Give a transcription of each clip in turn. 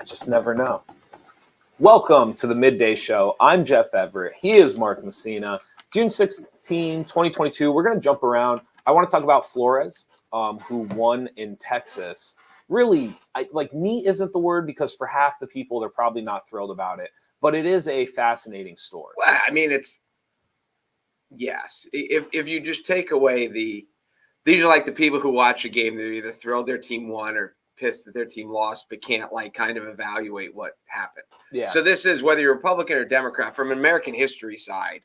just never know. Welcome to the Midday Show. I'm Jeff Everett. He is Mark Messina. June 16, 2022. We're going to jump around. I want to talk about Flores, who won in Texas. Really, neat isn't the word because for half the people, they're probably not thrilled about it. But it is a fascinating story. Well, I mean, yes. If you just take away these are like the people who watch a game, they're either thrilled their team won or pissed that their team lost, but can't kind of evaluate what happened. Yeah. So this is, whether you're Republican or Democrat, from an American history side,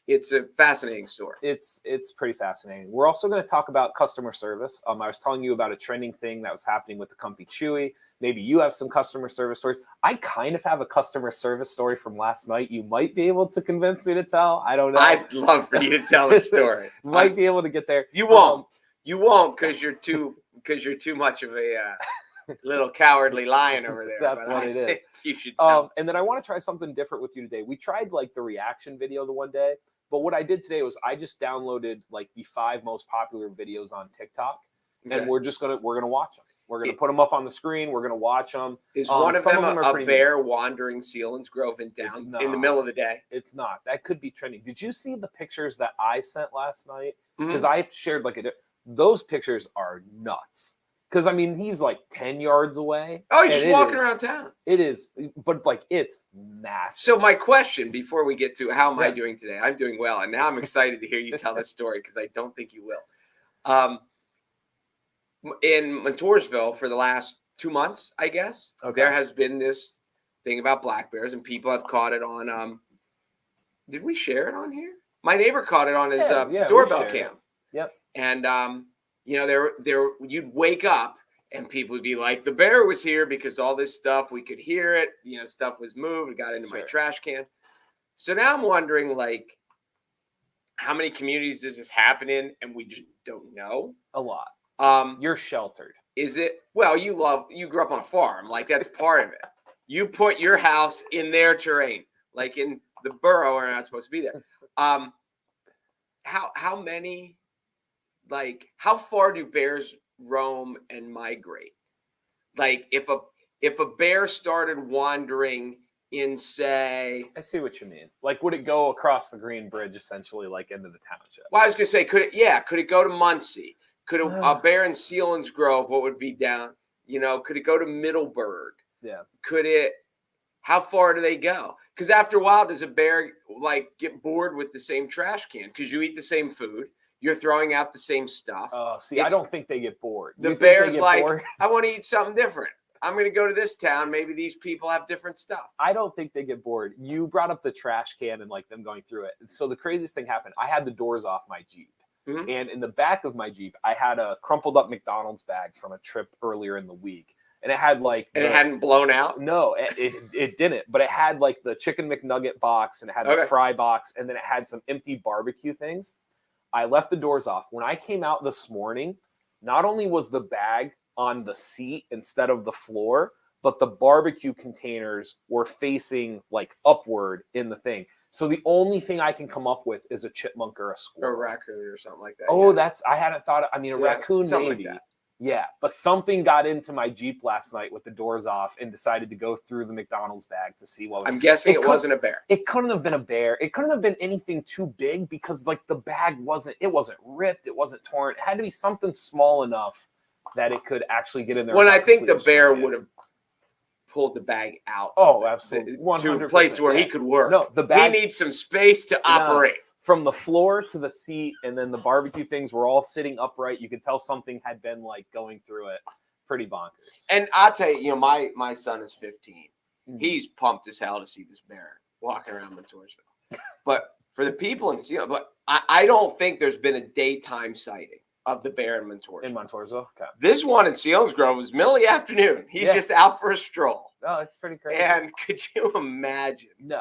it's a fascinating story. It's pretty fascinating. We're also going to talk about customer service. I was telling you about a trending thing that was happening with the company Chewy. Maybe you have some customer service stories. I kind of have a customer service story from last night. You might be able to convince me to tell. I don't know. I'd love for you to tell the story. Might be able to get there. You won't. You won't because you're too much of a little cowardly lion over there. That's what it is. You should tell. And then I want to try something different with you today. We tried the reaction video the one day, but what I did today was I just downloaded the 5 most popular videos on TikTok, and we're gonna watch them. We're gonna put them up on the screen. We're gonna watch them. Is one of them a bear wandering Selinsgrove in the middle of the day? It's not. That could be trending. Did you see the pictures that I sent last night? Because I shared those pictures are nuts. Because, I mean, he's 10 yards away. Oh, he's just walking around town. It is. But, it's massive. So my question before we get to how am I doing today? I'm doing well. And now I'm excited to hear you tell this story because I don't think you will. In Montoursville for the last 2 months, I guess, there has been this thing about black bears, and people have caught it on did we share it on here? My neighbor caught it on his doorbell cam. Yep. And there you'd wake up and people would be like, the bear was here because all this stuff, we could hear it, stuff was moved, it got into my trash can. So now I'm wondering how many communities does this happen in and we just don't know? A lot. You're sheltered. Is it? Well, you grew up on a farm, that's part of it. You put your house in their terrain, in the borough, are not supposed to be there. How many? How far do bears roam and migrate? If a bear started wandering in, say, I see what you mean. Would it go across the Green Bridge essentially, into the township? Well, I was gonna say, could it go to Muncie? Could a bear in Selinsgrove? What would be down? Could it go to Middleburg? Yeah. Could it? How far do they go? Because after a while, does a bear get bored with the same trash can? Because you eat the same food. You're throwing out the same stuff. Oh, I don't think they get bored. The bear's bored? I want to eat something different. I'm going to go to this town. Maybe these people have different stuff. I don't think they get bored. You brought up the trash can and them going through it. So the craziest thing happened. I had the doors off my Jeep. Mm-hmm. And in the back of my Jeep, I had a crumpled up McDonald's bag from a trip earlier in the week. And it had and it hadn't blown out? No, it didn't. But it had the chicken McNugget box and it had the fry box. And then it had some empty barbecue things. I left the doors off. When I came out this morning, not only was the bag on the seat instead of the floor, but the barbecue containers were facing upward in the thing. So the only thing I can come up with is a chipmunk or a squirrel. Or a raccoon or something like that. Oh, I hadn't thought. A raccoon maybe. Like yeah, but something got into my Jeep last night with the doors off and decided to go through the McDonald's bag to see what was. I'm guessing it wasn't a bear. It couldn't have been a bear. It couldn't have been anything too big because the bag wasn't ripped. It wasn't torn. It had to be something small enough that it could actually get in there. Well, I think the bear would have pulled the bag out. Oh, absolutely. 100%. To a place where he could work. No, the bag. He needs some space to operate. From the floor to the seat, and then the barbecue things were all sitting upright. You could tell something had been going through it. Pretty bonkers. And I'll tell you, my son is 15. Mm-hmm. He's pumped as hell to see this bear walking around Montoursville. But for the people in Seattle, but I don't think there's been a daytime sighting of the bear in Montoursville. In Montoursville? Okay. This one in Selinsgrove was middle of the afternoon. He's just out for a stroll. Oh, it's pretty crazy. And could you imagine? No,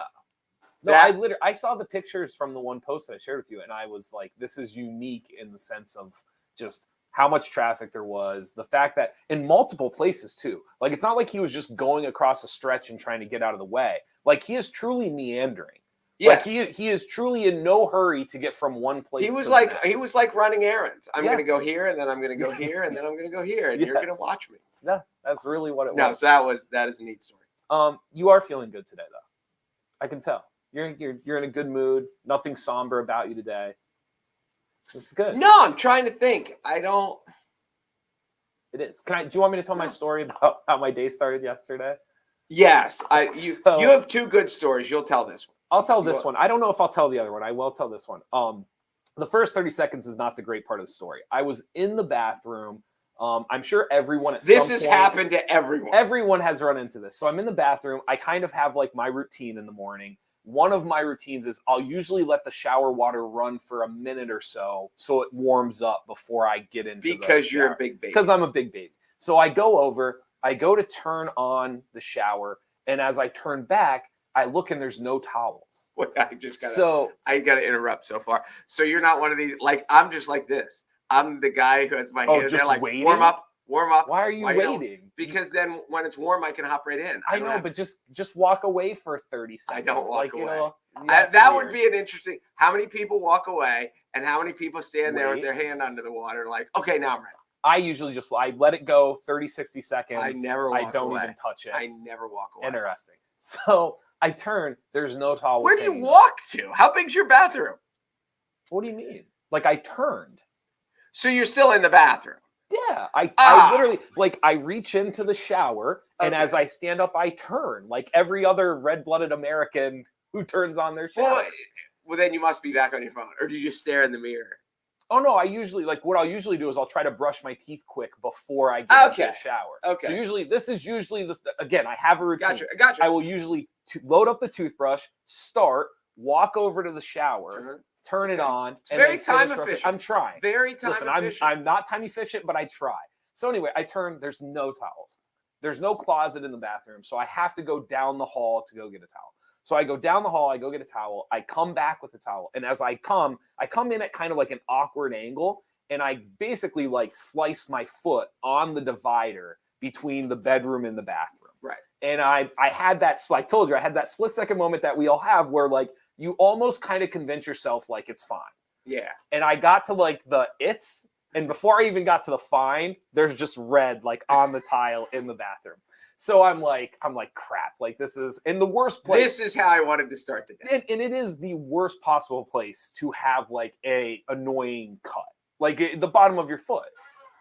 I saw the pictures from the one post that I shared with you, and I was like, this is unique in the sense of just how much traffic there was. The fact that in multiple places too, it's not like he was just going across a stretch and trying to get out of the way. He is truly meandering. Yes. He is truly in no hurry to get from one place. He was like running errands. I'm going to go here, and then I'm going to go here, and then I'm going to go here, and you're going to watch me. No, that's really what it was. No, so that is a neat story. You are feeling good today, though. I can tell. You're in a good mood. Nothing somber about you today. This is good. No, I'm trying to think. I don't. It is. Do you want me to tell my story about how my day started yesterday? Yes. You have two good stories. You'll tell this one. I'll tell this one. I don't know if I'll tell the other one. I will tell this one. The first 30 seconds is not the great part of the story. I was in the bathroom. I'm sure everyone This has happened to everyone. Everyone has run into this. So I'm in the bathroom. I kind of have like my routine in the morning. One of my routines is I'll usually let the shower water run for a minute or so it warms up before I get into the shower. Because you're a big baby. Because I'm a big baby. So I go to turn on the shower, and as I turn back, I look and there's no towels. Wait, I gotta interrupt so far. So you're not one of these, like, I'm just like this. I'm the guy who has my hands there, like, waiting? Warm up. Why are you waiting? Because then when it's warm, I can hop right in. I know, but just walk away for 30 seconds. I don't walk away. That would be an interesting. How many people walk away, and how many people stand there with their hand under the water, like, okay, now I'm ready. I usually I let it go 30, 60 seconds. I don't even touch it. I never walk away. Interesting. So I turn. There's no towels. Where do you walk to? How big's your bathroom? What do you mean? Like, I turned. So you're still in the bathroom? Yeah, I literally, like, I reach into the shower, and as I stand up, I turn, like every other red-blooded American who turns on their shower. Well, then you must be back on your phone, or do you just stare in the mirror? Oh, no, what I'll usually do is I'll try to brush my teeth quick before I get into the shower. Okay. So this is usually this, again, I have a routine. Gotcha. I will usually load up the toothbrush, walk over to the shower, turn it on. It's very time efficient. I'm trying. Very time efficient. I'm not time efficient, but I try. So anyway, I turn. There's no towels. There's no closet in the bathroom, so I have to go down the hall to go get a towel. So I go down the hall. I go get a towel. I come back with a towel, and as I come in at kind of like an awkward angle, and I basically like slice my foot on the divider between the bedroom and the bathroom. Right. And I had that. I told you I had that split second moment that we all have where like you almost kind of convince yourself like it's fine. Yeah. And I got to like and before I even got to the fine, there's just red like on the tile in the bathroom. So I'm like, crap. Like, this is in the worst place. This is how I wanted to start the day. And it is the worst possible place to have like a annoying cut, like the bottom of your foot.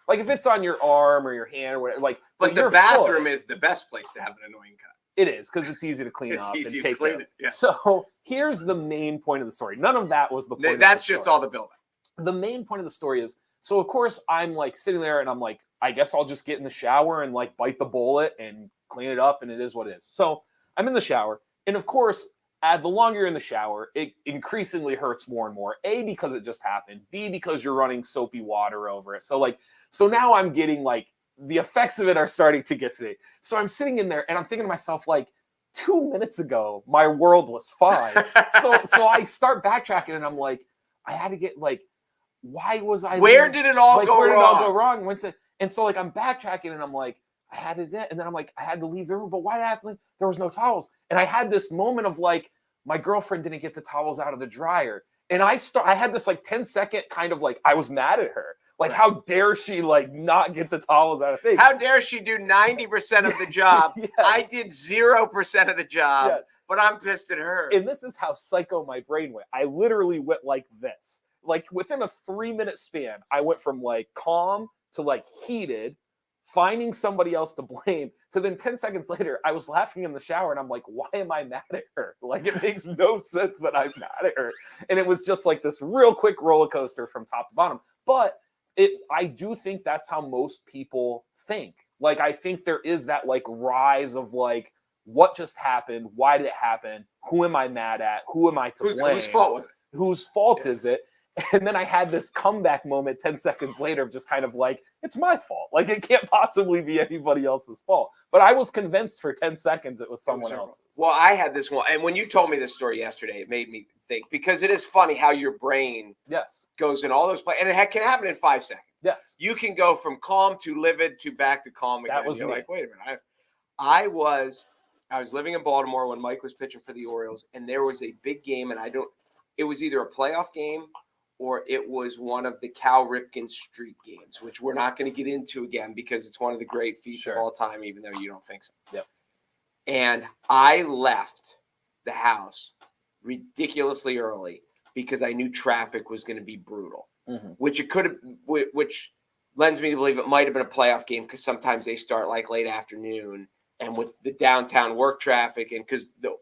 Like if it's on your arm or your hand or whatever, like. But the bathroom is the best place to have an annoying cut. It is, because it's easy to clean up and take care of. Yeah. So here's the main point of the story. None of that was the point. That's just all the buildup. The main point of the story is, so of course I'm like sitting there and I'm like, I guess I'll just get in the shower and like bite the bullet and clean it up, and it is what it is. So I'm in the shower, and of course, the longer you're in the shower, it increasingly hurts more and more. A, because it just happened. B, because you're running soapy water over it. So now I'm getting like, the effects of it are starting to get to me. So I'm sitting in there and I'm thinking to myself, like, 2 minutes ago, my world was fine. so I start backtracking and I'm like, I had to get like, why was I? Where did it all go wrong? Where did it all go wrong? And so like I'm backtracking and I'm like, I had to, and then I'm like, I had to leave the room, but why did I have to leave? There was no towels. And I had this moment of like, my girlfriend didn't get the towels out of the dryer. And I had this like 10-second kind of like, I was mad at her. Like, how dare she like not get the towels out of things? How dare she do 90% of the job? Yes. I did 0% of the job, but I'm pissed at her. And this is how psycho my brain went. I literally went like this. Like within a 3-minute span, I went from like calm to like heated, finding somebody else to blame, to then 10 seconds later, I was laughing in the shower and I'm like, why am I mad at her? Like, it makes no sense that I'm mad at her. And it was just like this real quick roller coaster from top to bottom. But I do think that's how most people think. Like, I think there is that like rise of like, what just happened? Why did it happen? Who am I mad at? Who am I to blame? Whose fault was it? Whose fault is it? And then I had this comeback moment 10 seconds later of just kind of like, it's my fault. Like, it can't possibly be anybody else's fault. But I was convinced for 10 seconds it was someone else's. Well, I had this one. And when you told me this story yesterday, it made me think, because it is funny how your brain goes in all those places. And it can happen in 5 seconds. Yes. You can go from calm to livid to back to calm again. That was You're me. Like, wait a minute. I was living in Baltimore when Mike was pitching for the Orioles, and there was a big game, and it was either a playoff game or it was one of the Cal Ripken Street games, which we're not going to get into again because it's one of the great feats of all time, even though you don't think so. Yep. And I left the house ridiculously early because I knew traffic was going to be brutal, which it could have, which lends me to believe it might have been a playoff game because sometimes they start like late afternoon, and with the downtown work traffic, and because the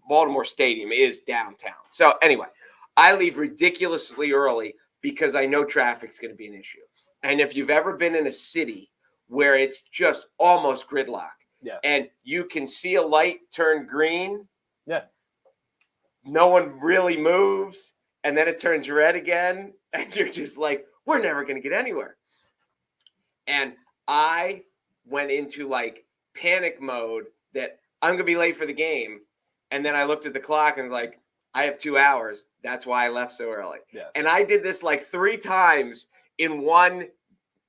Baltimore Stadium is downtown. So anyway, I leave ridiculously early because I know traffic's going to be an issue. And if you've ever been in a city where it's just almost gridlock, and you can see a light turn green, no one really moves, and then it turns red again, and you're just like, we're never going to get anywhere. And I went into like panic mode that I'm going to be late for the game. And then I looked at the clock and was like, I have 2 hours. That's why I left so early. And I did this like 3 times in one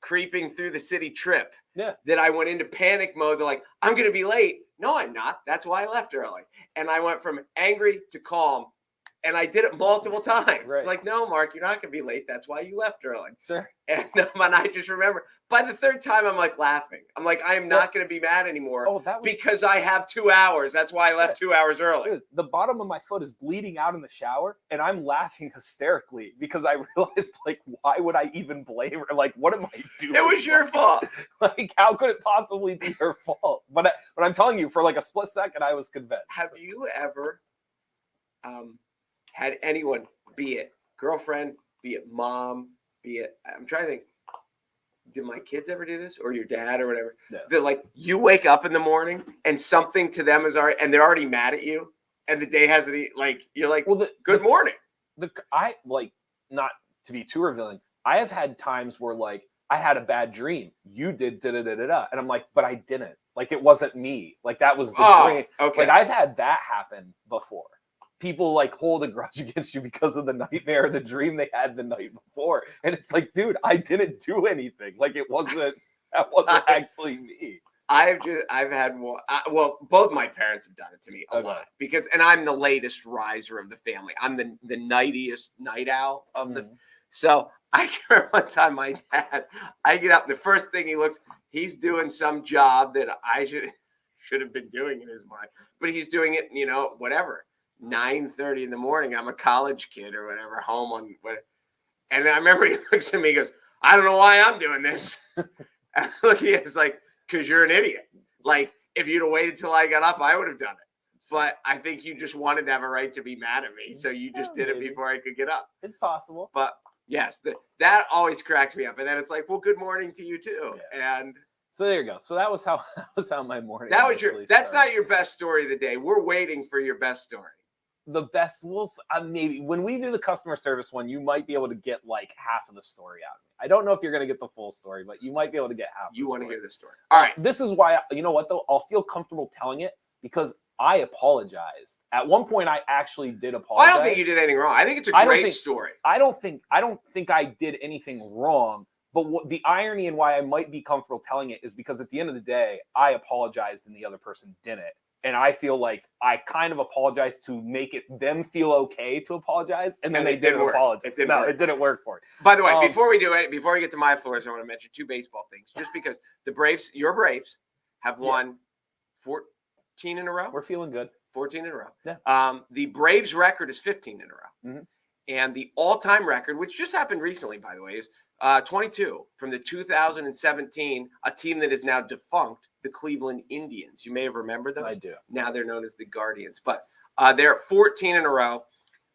creeping through the city trip that I went into panic mode. They're like, I'm going to be late. No, I'm not. That's why I left early. And I went from angry to calm. And I did it multiple times. It's like, no, Mark, you're not going to be late. That's why you left early. Sure. And I just remember, by the 3rd time, I'm like laughing. I'm like, I am not going to be mad anymore because I have 2 hours. That's why I left 2 hours early. Dude, the bottom of my foot is bleeding out in the shower, and I'm laughing hysterically because I realized, like, why would I even blame her? Like, what am I doing? It was your fault. Like, how could it possibly be her fault? But I'm telling you, for like a split second, I was convinced. Have you ever had anyone, be it girlfriend, be it mom, be it, I'm trying to think, did my kids ever do this, or your dad or whatever? That like you wake up in the morning and something to them is already, and they're already mad at you, and the day hasn't, like you're like, well, good morning. I like, not to be too revealing, I have had times where like I had a bad dream. You did da-da-da-da-da, and I'm like, but I didn't. Like it wasn't me. Like that was the dream. Okay. Like I've had that happen before. People like hold a grudge against you because of the nightmare or the dream they had the night before. And it's like, dude, I didn't do anything. Like that wasn't actually me. I've had one. Well, both my parents have done it to me a lot because, and I'm the latest riser of the family. I'm the nightiest night owl of the. So I can remember one time my dad, I get up, the first thing he's doing some job that I should have been doing in his mind, but he's doing it, whatever. 9:30 in the morning. I'm a college kid or whatever, home on what. And I remember he looks at me, he goes, I don't know why I'm doing this. And I look at him, it's like, because you're an idiot. Like, if you'd have waited till I got up, I would have done it. But I think you just wanted to have a right to be mad at me. So you just did it before I could get up. It's possible. But yes, that always cracks me up. And then it's like, well, good morning to you too. Yeah. And so there you go. So that was how my morning. That's not your best story of the day. We're waiting for your best story. The best, maybe when we do the customer service one, you might be able to get like half of the story out of me. I don't know if you're going to get the full story, but you might be able to get half. You want to hear the story. All right. This is why, you know what though? I'll feel comfortable telling it because I apologized. At one point, I actually did apologize. I don't think you did anything wrong. I think it's a great story. I don't think I did anything wrong. But the irony and why I might be comfortable telling it is because at the end of the day, I apologized and the other person didn't. And I feel like I kind of apologized to make them feel okay to apologize, and then they didn't apologize. It didn't work for it. By the way, before we get to my Flores, I want to mention 2 baseball things. Just because the Braves, your Braves, have won 14 in a row. We're feeling good. 14 in a row. Yeah. The braves record is 15 in a row. Mm-hmm. And the all-time record, which just happened recently, by the way, is 22 from the 2017, a team that is now defunct, the Cleveland Indians. You may have remembered those. I do. Now they're known as the Guardians. But they're 14 in a row.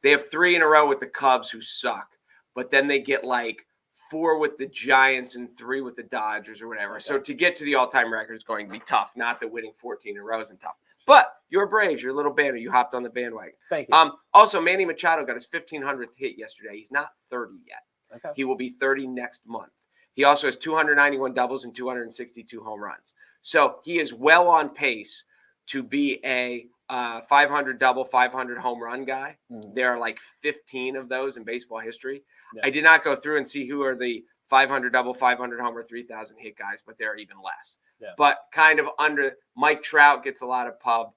They have 3 in a row with the Cubs, who suck. But then they get like 4 with the Giants and 3 with the Dodgers or whatever. Okay. So to get to the all-time record is going to be tough. Not that winning 14 in a row isn't tough. But your Braves, your little banner, you hopped on the bandwagon. Thank you. Also, Manny Machado got his 1,500th hit yesterday. He's not 30 yet. Okay. He will be 30 next month. He also has 291 doubles and 262 home runs. So he is well on pace to be a 500 double, 500 home run guy. Mm-hmm. There are like 15 of those in baseball history. Yeah. I did not go through and see who are the 500 double, 500 homer, 3,000 hit guys, but there are even less. Yeah. But kind of under Mike Trout gets a lot of pub.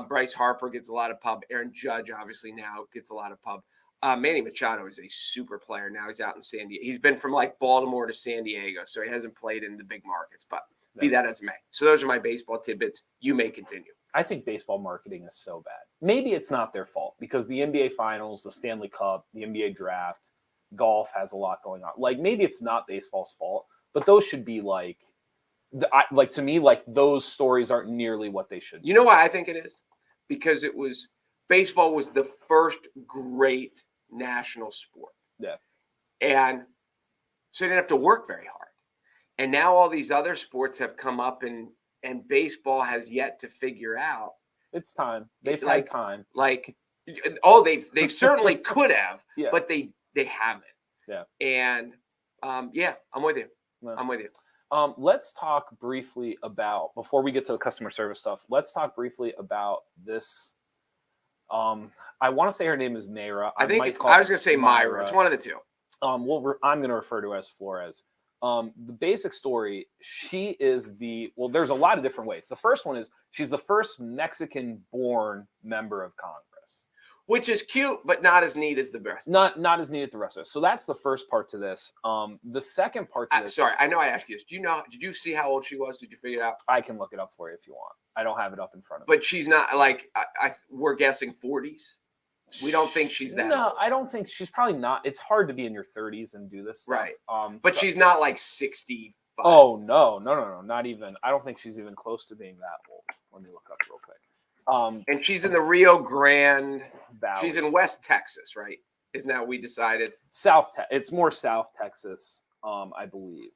Bryce Harper gets a lot of pub. Aaron Judge obviously now gets a lot of pub. Manny Machado is a super player. Now he's out in San Diego. He's been from like Baltimore to San Diego, so he hasn't played in the big markets, but be that as it may. So those are my baseball tidbits. You may continue. I think baseball marketing is so bad. Maybe it's not their fault because the NBA Finals, the Stanley Cup, the NBA Draft, golf has a lot going on. Like maybe it's not baseball's fault, but those should be like to me, like those stories aren't nearly what they should be. You know why I think it is? Because baseball was the first great national sport. Yeah. And so they didn't have to work very hard. And now all these other sports have come up and baseball has yet to figure out. It's time. They've had time. They've certainly could have, yes. but they haven't. Yeah. And I'm with you. No. I'm with you. Let's talk briefly about, before we get to the customer service stuff, let's talk briefly about this. I want to say her name is Mayra. I was going to say Mayra. It's one of the two. I'm going to refer to her as Flores. The basic story, she is there's a lot of different ways. The first one is she's the first Mexican-born member of Congress. Which is cute, but not as neat as the rest. Not as neat as the rest of us. So that's the first part to this. The second part to this. Sorry, I know I asked you this. Did you see how old she was? Did you figure it out? I can look it up for you if you want. I don't have it up in front of me. But she's not we're guessing 40s. We don't think she's that old. I don't think she's probably not. It's hard to be in your 30s and do this stuff. Right. But she's not like 65. Oh, no. Not even. I don't think she's even close to being that old. Let me look up real quick. And she's in the Rio Grande Valley. She's in West Texas, right? Isn't that what we decided? It's more South Texas, I believe.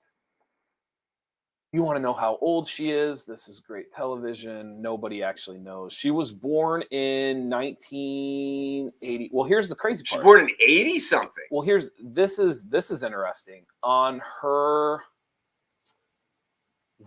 You want to know how old she is? This is great television. Nobody actually knows. She was born in 1980. Well, here's the crazy part. She's born in 80 something. Well, this is interesting. On her,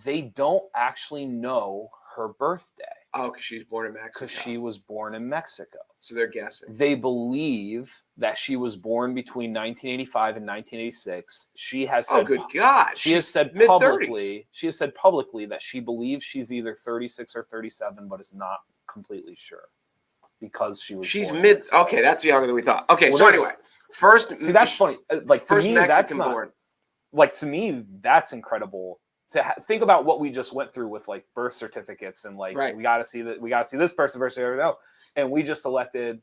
they don't actually know her birthday. Oh, because she's born in Mexico. Because she was born in Mexico. So they're guessing. They believe that she was born between 1985 and 1986. She has said, "Oh, good God!" She has said publicly. She has said publicly that she believes she's either 36 or 37, but is not completely sure because she was. She's mid. Okay, that's younger than we thought. Okay, well, so anyway, first. See, that's funny. Like to me, that's not. Born. Like to me, that's incredible. To think about what we just went through with like birth certificates and like we got to see that we got to see this person versus everything else, and we just elected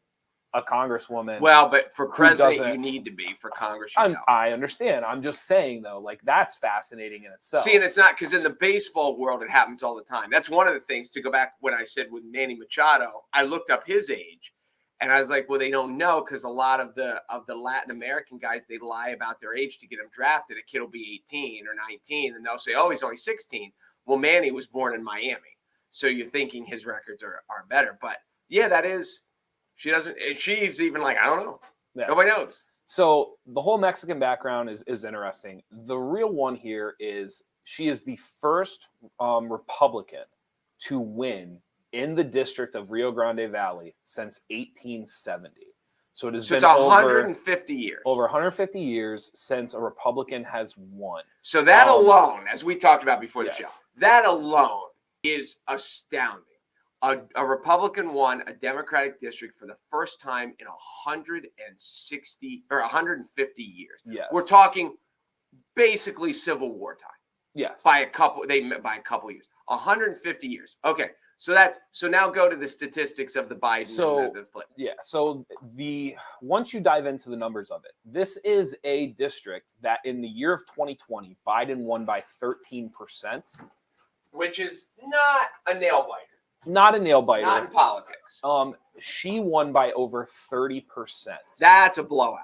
a congresswoman. Well, but for president, you need to be. For Congress, I understand. I'm just saying though, like that's fascinating in itself. See, and it's not because in the baseball world it happens all the time. That's one of the things. To go back when I said with Manny Machado, I looked up his age. And I was like, well, they don't know because a lot of the Latin American guys, they lie about their age to get them drafted. A kid will be 18 or 19, and they'll say, oh, he's only 16. Well, Manny was born in Miami. So you're thinking his records are better. But, yeah, that is – she's even like, I don't know. Yeah. Nobody knows. So the whole Mexican background is interesting. The real one here is she is the first Republican to win in the district of Rio Grande Valley since 1870. So it has been 150 years. Over 150 years since a Republican has won. So that alone, as we talked about before the show, that alone is astounding. A Republican won a Democratic district for the first time in 160 or 150 years. Yes. We're talking basically Civil War time. Yes. By a couple years. 150 years. Okay. So now go to the statistics of the Biden and the flip. Yeah. So once you dive into the numbers of it, this is a district that in the year of 2020, Biden won by 13%. Which is not a nail biter. Not a nail biter. Not in politics. She won by over 30%. That's a blowout.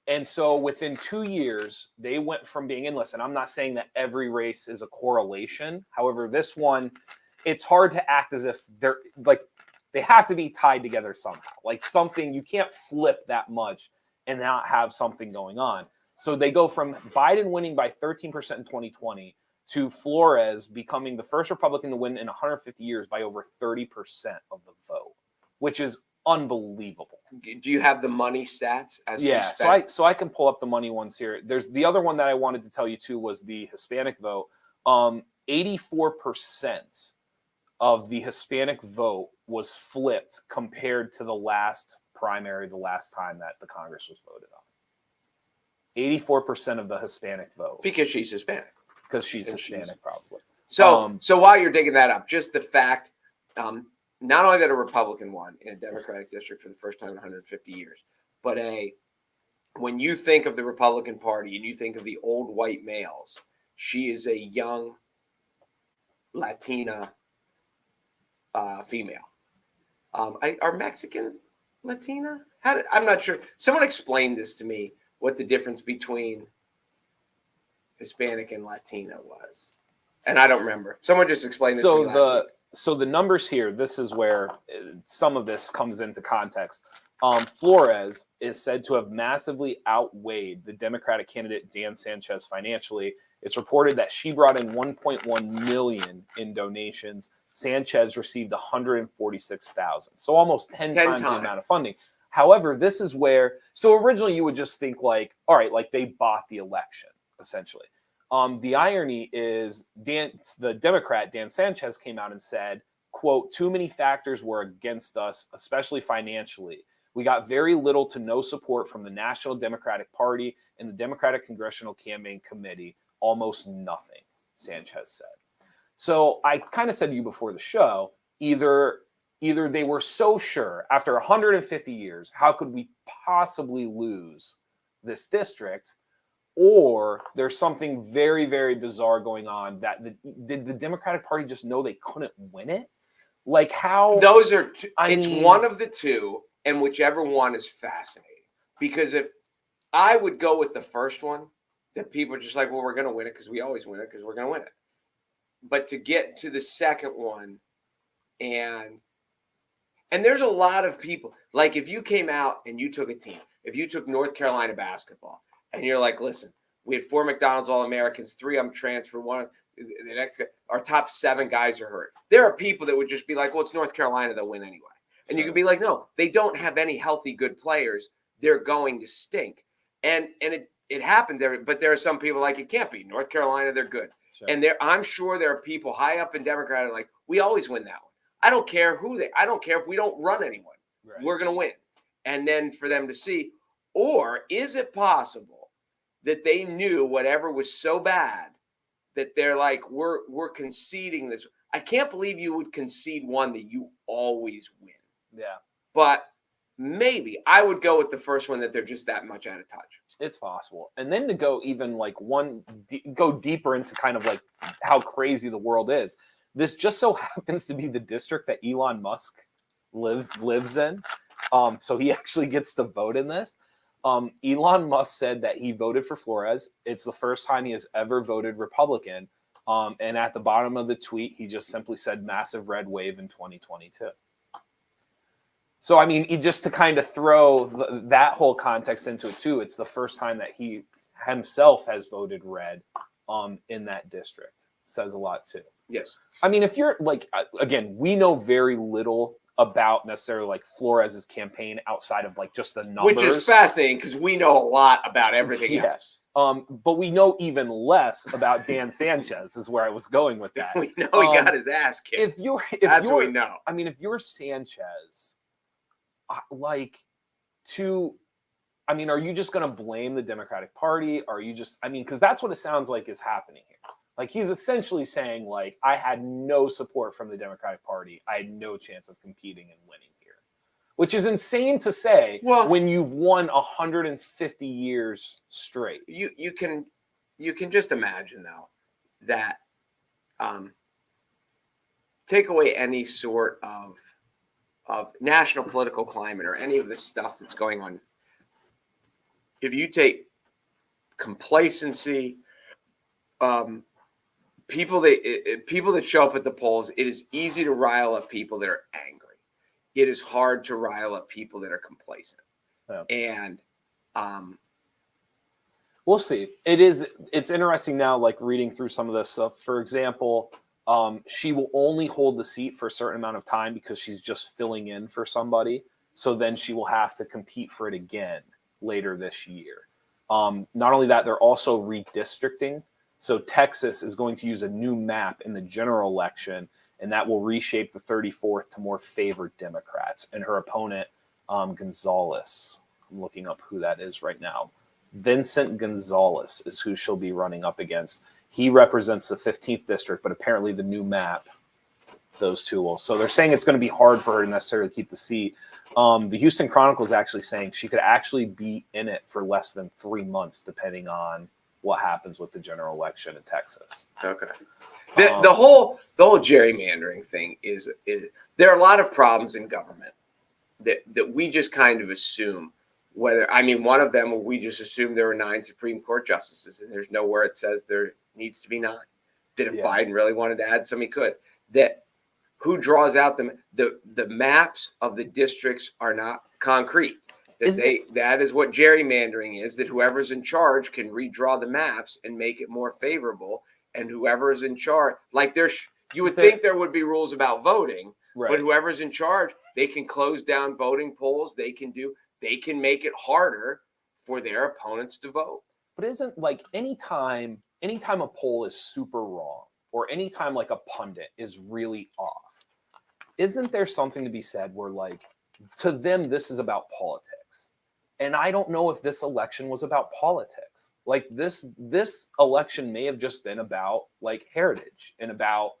And so within 2 years, they went from being in. Listen, I'm not saying that every race is a correlation. However, this one, it's hard to act as if they're like they have to be tied together somehow. Like something, you can't flip that much and not have something going on. So they go from Biden winning by 13% in 2020 to Flores becoming the first Republican to win in 150 years by over 30% of the vote, which is unbelievable. Do you have the money stats? So I can pull up the money ones here. There's the other one that I wanted to tell you too was the Hispanic vote. 84% of the Hispanic vote was flipped compared to the last primary, the last time that the Congress was voted on. 84% of the Hispanic vote. Because she's Hispanic. Because she's Hispanic, probably. So while you're digging that up, just the fact, not only that a Republican won in a Democratic district for the first time in 150 years, but when you think of the Republican Party and you think of the old white males, she is a young Latina female. Are Mexicans Latina? I'm not sure. Someone explained this to me, what the difference between Hispanic and Latina was. And I don't remember. Someone just explained this to me last week. So the numbers here, this is where some of this comes into context. Flores is said to have massively outweighed the Democratic candidate Dan Sanchez financially. It's reported that she brought in $1.1 million in donations. Sanchez received $146,000, so almost 10 times the amount of funding. However, this is where, so originally you would just think like, all right, like they bought the election, essentially. The irony is the Democrat, Dan Sanchez, came out and said, quote, "Too many factors were against us, especially financially. We got very little to no support from the National Democratic Party and the Democratic Congressional Campaign Committee, almost nothing," Sanchez said. So I kind of said to you before the show, either they were so sure after 150 years, how could we possibly lose this district? Or there's something very, very bizarre going on that did the Democratic Party just know they couldn't win it? Like how? Those are, it's one of the two, and whichever one is fascinating. Because if I would go with the first one, that people are just like, well, we're going to win it because we always win it because we're going to win it. But to get to the second one, and there's a lot of people, like if you came out and you took a team, if you took North Carolina basketball, and you're like, listen, we had 4 McDonald's All-Americans, 3 of them transfer, one, the next guy, our top 7 guys are hurt. There are people that would just be like, well, it's North Carolina, they'll win anyway. And you could be like, no, they don't have any healthy, good players. They're going to stink. And it happens, but there are some people like, it can't be. North Carolina, they're good. Sure. And I'm sure there are people high up in Democrat are like, we always win that one. I don't care I don't care if we don't run anyone. Right. We're going to win. And then for them to see, or is it possible that they knew whatever was so bad that they're like, we're conceding this. I can't believe you would concede one that you always win. Yeah. But maybe I would go with the first one, that they're just that much out of touch. It's possible. And then to go even like go deeper into kind of like how crazy the world is. This just so happens to be the district that Elon Musk lives in. So he actually gets to vote in this. Elon Musk said that he voted for Flores. It's the first time he has ever voted Republican. And at the bottom of the tweet, he just simply said massive red wave in 2022. So, I mean, just to kind of throw that whole context into it too, it's the first time that he himself has voted red in that district. Says a lot too. Yes. I mean, if you're like, again, we know very little about necessarily like Flores's campaign outside of like just the numbers, which is fascinating because we know a lot about everything else. But we know even less about Dan Sanchez is where I was going with that. We know he got his ass kicked. That's what we know. I mean, if you're Sanchez, are you just going to blame the Democratic Party? Are you just, because that's what it sounds like is happening here. Like he's essentially saying, like, I had no support from the Democratic Party. I had no chance of competing and winning here, which is insane to say when you've won 150 years straight. You can just imagine though that take away any sort of national political climate or any of the stuff that's going on. If you take complacency, people that show up at the polls, it is easy to rile up people that are angry. It is hard to rile up people that are complacent. Yeah. And we'll see. It's interesting now, like reading through some of this stuff. For example, she will only hold the seat for a certain amount of time because she's just filling in for somebody. So then she will have to compete for it again later this year. Not only that, they're also redistricting. So Texas is going to use a new map in the general election, and that will reshape the 34th to more favored Democrats. And her opponent, Gonzalez, I'm looking up who that is right now. Vincent Gonzalez is who she'll be running up against. He represents the 15th district, but apparently the new map those two will. So they're saying it's going to be hard for her to necessarily keep the seat. The Houston Chronicle is actually saying she could actually be in it for less than 3 months, depending on what happens with the general election in Texas. Okay. The whole gerrymandering thing is there are a lot of problems in government that we just kind of assume. One of them, we just assume there were 9 Supreme Court justices, and there's nowhere it says there needs to be 9. That if Biden really wanted to add some, he could. That who draws out the maps of the districts are not concrete. That is what gerrymandering is. That whoever's in charge can redraw the maps and make it more favorable. And whoever is in charge, you would think there would be rules about voting, but whoever's in charge, they can close down voting polls. They can make it harder for their opponents to vote. But isn't anytime a poll is super wrong, or anytime a pundit is really off, isn't there something to be said where to them this is about politics? And I don't know if this election was about politics. This election may have just been about heritage and about,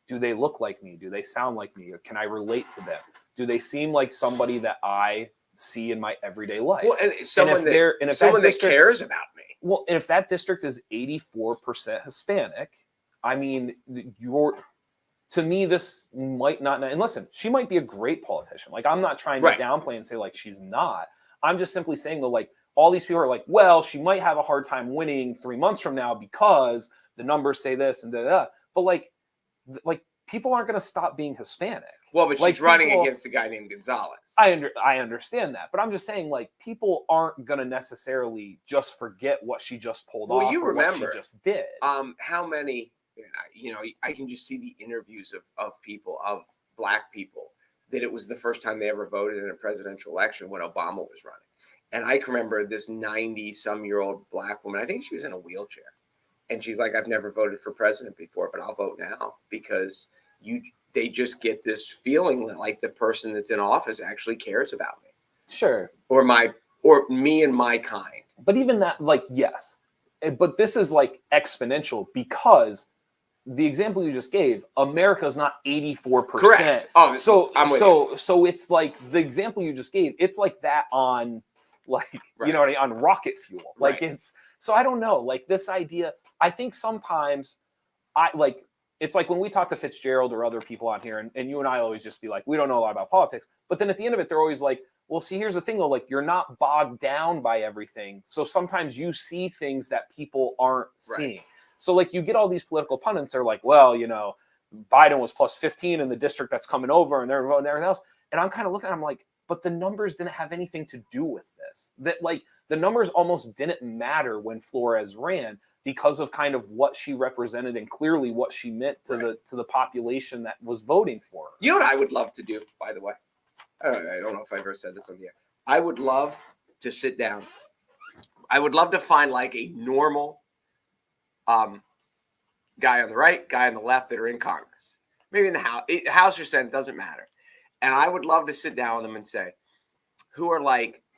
do they look like me? Do they sound like me? Or can I relate to them? Do they seem like somebody that I see in my everyday life? Well, and someone that cares about me. Well, and if that district is 84% Hispanic, to me, this might not. And listen, she might be a great politician. I'm not trying to downplay and say she's not. I'm just simply saying though, all these people are well, she might have a hard time winning 3 months from now because the numbers say this and da da da. But people aren't going to stop being Hispanic. Well, but she's running against a guy named Gonzalez. I understand that, but I'm just saying people aren't going to necessarily just forget what she just pulled off. You remember what she just did. How many? I can just see the interviews of people, of Black people, that it was the first time they ever voted in a presidential election when Obama was running. And I can remember this 90-some-year-old Black woman. I think she was in a wheelchair. And she's like, I've never voted for president before, but I'll vote now because they just get this feeling that the person that's in office actually cares about me. Sure. Or me and my kind. But even that, yes. But this is exponential because the example you just gave, America is not 84%. Correct. Oh, so it's the example you just gave, it's that on on rocket fuel. So I don't know, this idea, I think sometimes it's when we talk to Fitzgerald or other people on here, and you and I always just be we don't know a lot about politics. But then at the end of it, they're always well, see, here's the thing though, you're not bogged down by everything. So sometimes you see things that people aren't seeing. So you get all these political pundits, they're well, Biden was plus 15 in the district that's coming over and they're voting everything else. And I'm kind of looking at them but the numbers didn't have anything to do with this. That the numbers almost didn't matter when Flores ran because of kind of what she represented and clearly what she meant to the population that was voting for her. You know what I would love to do, by the way? I don't know if I've ever said this on the air. I would love to sit down. I would love to find a normal guy on the right, guy on the left that are in Congress. Maybe in the House or Senate, doesn't matter. And I would love to sit down with them and say, who are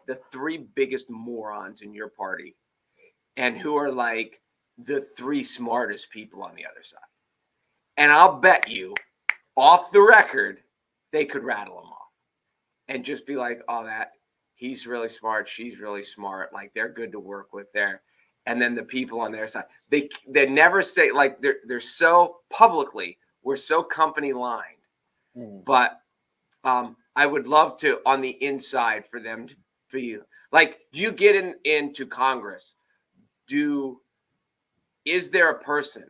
the 3 biggest morons in your party? And who are the 3 smartest people on the other side? And I'll bet you, off the record, they could rattle them off. And just be he's really smart, she's really smart, they're good to work with there. And then the people on their side, they never say, they're so publicly, we're so company lined. But I would love to, on the inside, for them to be do you get into Congress? Is there a person,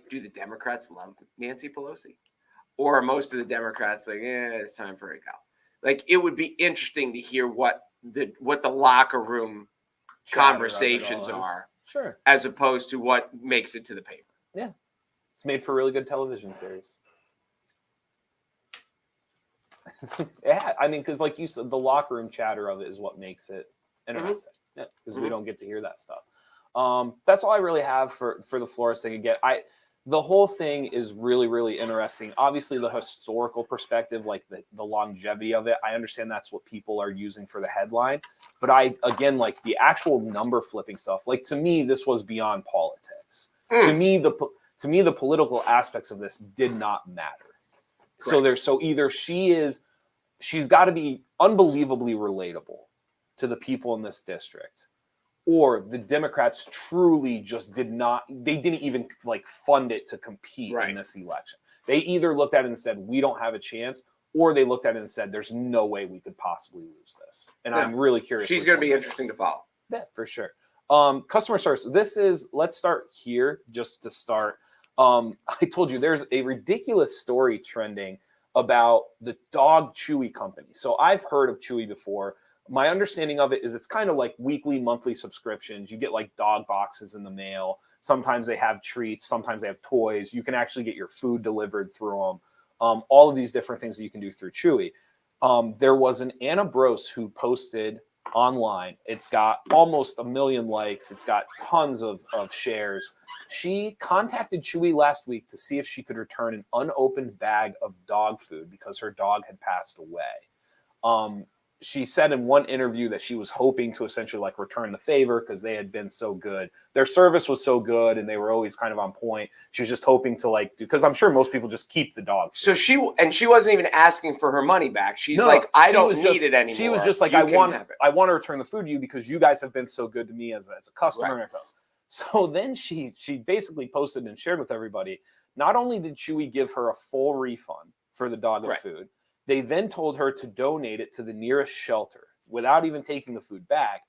do the Democrats love Nancy Pelosi? Or are most of the Democrats it's time for her to go? It would be interesting to hear what the locker room conversations are. Sure. As opposed to what makes it to the paper. Yeah. It's made for a really good television series. Yeah, because you said, the locker room chatter of it is what makes it interesting. Yeah, because we don't get to hear that stuff. That's all I really have for the Flores thing. Again, the whole thing is really, really interesting. Obviously, the historical perspective, the longevity of it, I understand that's what people are using for the headline. But the actual number flipping stuff, to me, this was beyond politics. To me, the political aspects of this did not matter. So either she's got to be unbelievably relatable to the people in this district, or the Democrats truly just didn't even like fund it to compete in this election. They either looked at it and said, we don't have a chance, or they looked at it and said, there's no way we could possibly lose this. And I'm really curious. She's going to be interesting to follow. Yeah, for sure. Customer service. Let's start here just to start. I told you there's a ridiculous story trending about the dog Chewy company. So I've heard of Chewy before. My understanding of it is it's kind of like weekly, monthly subscriptions. You get like dog boxes in the mail. Sometimes they have treats. Sometimes they have toys. You can actually get your food delivered through them. All of these different things that you can do through Chewy. There was an Anna Brose who posted online. It's got almost 1 million likes. It's got tons of shares. She contacted Chewy last week to see if she could return an unopened bag of dog food because her dog had passed away. She said in one interview that she was hoping to essentially like return the favor because they had been so good. Their service was so good and they were always kind of on point. She was just hoping to like, because I'm sure most people just keep the dog food. So she wasn't even asking for her money back. She's like, I don't need it anymore. She was just like, I want to return the food to you because you guys have been so good to me as a customer. Right. So then she basically posted and shared with everybody, not only did Chewy give her a full refund for the dog of food, they then told her to donate it to the nearest shelter without even taking the food back.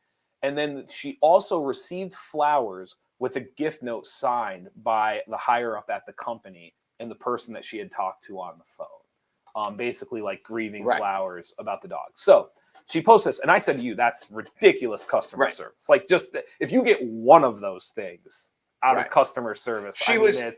And then she also received flowers with a gift note signed by the higher up at the company and the person that she had talked to on the phone, basically like grieving flowers about the dog. So she posted this, and I said to you, that's ridiculous customer service. Like, just if you get one of those things out of customer service.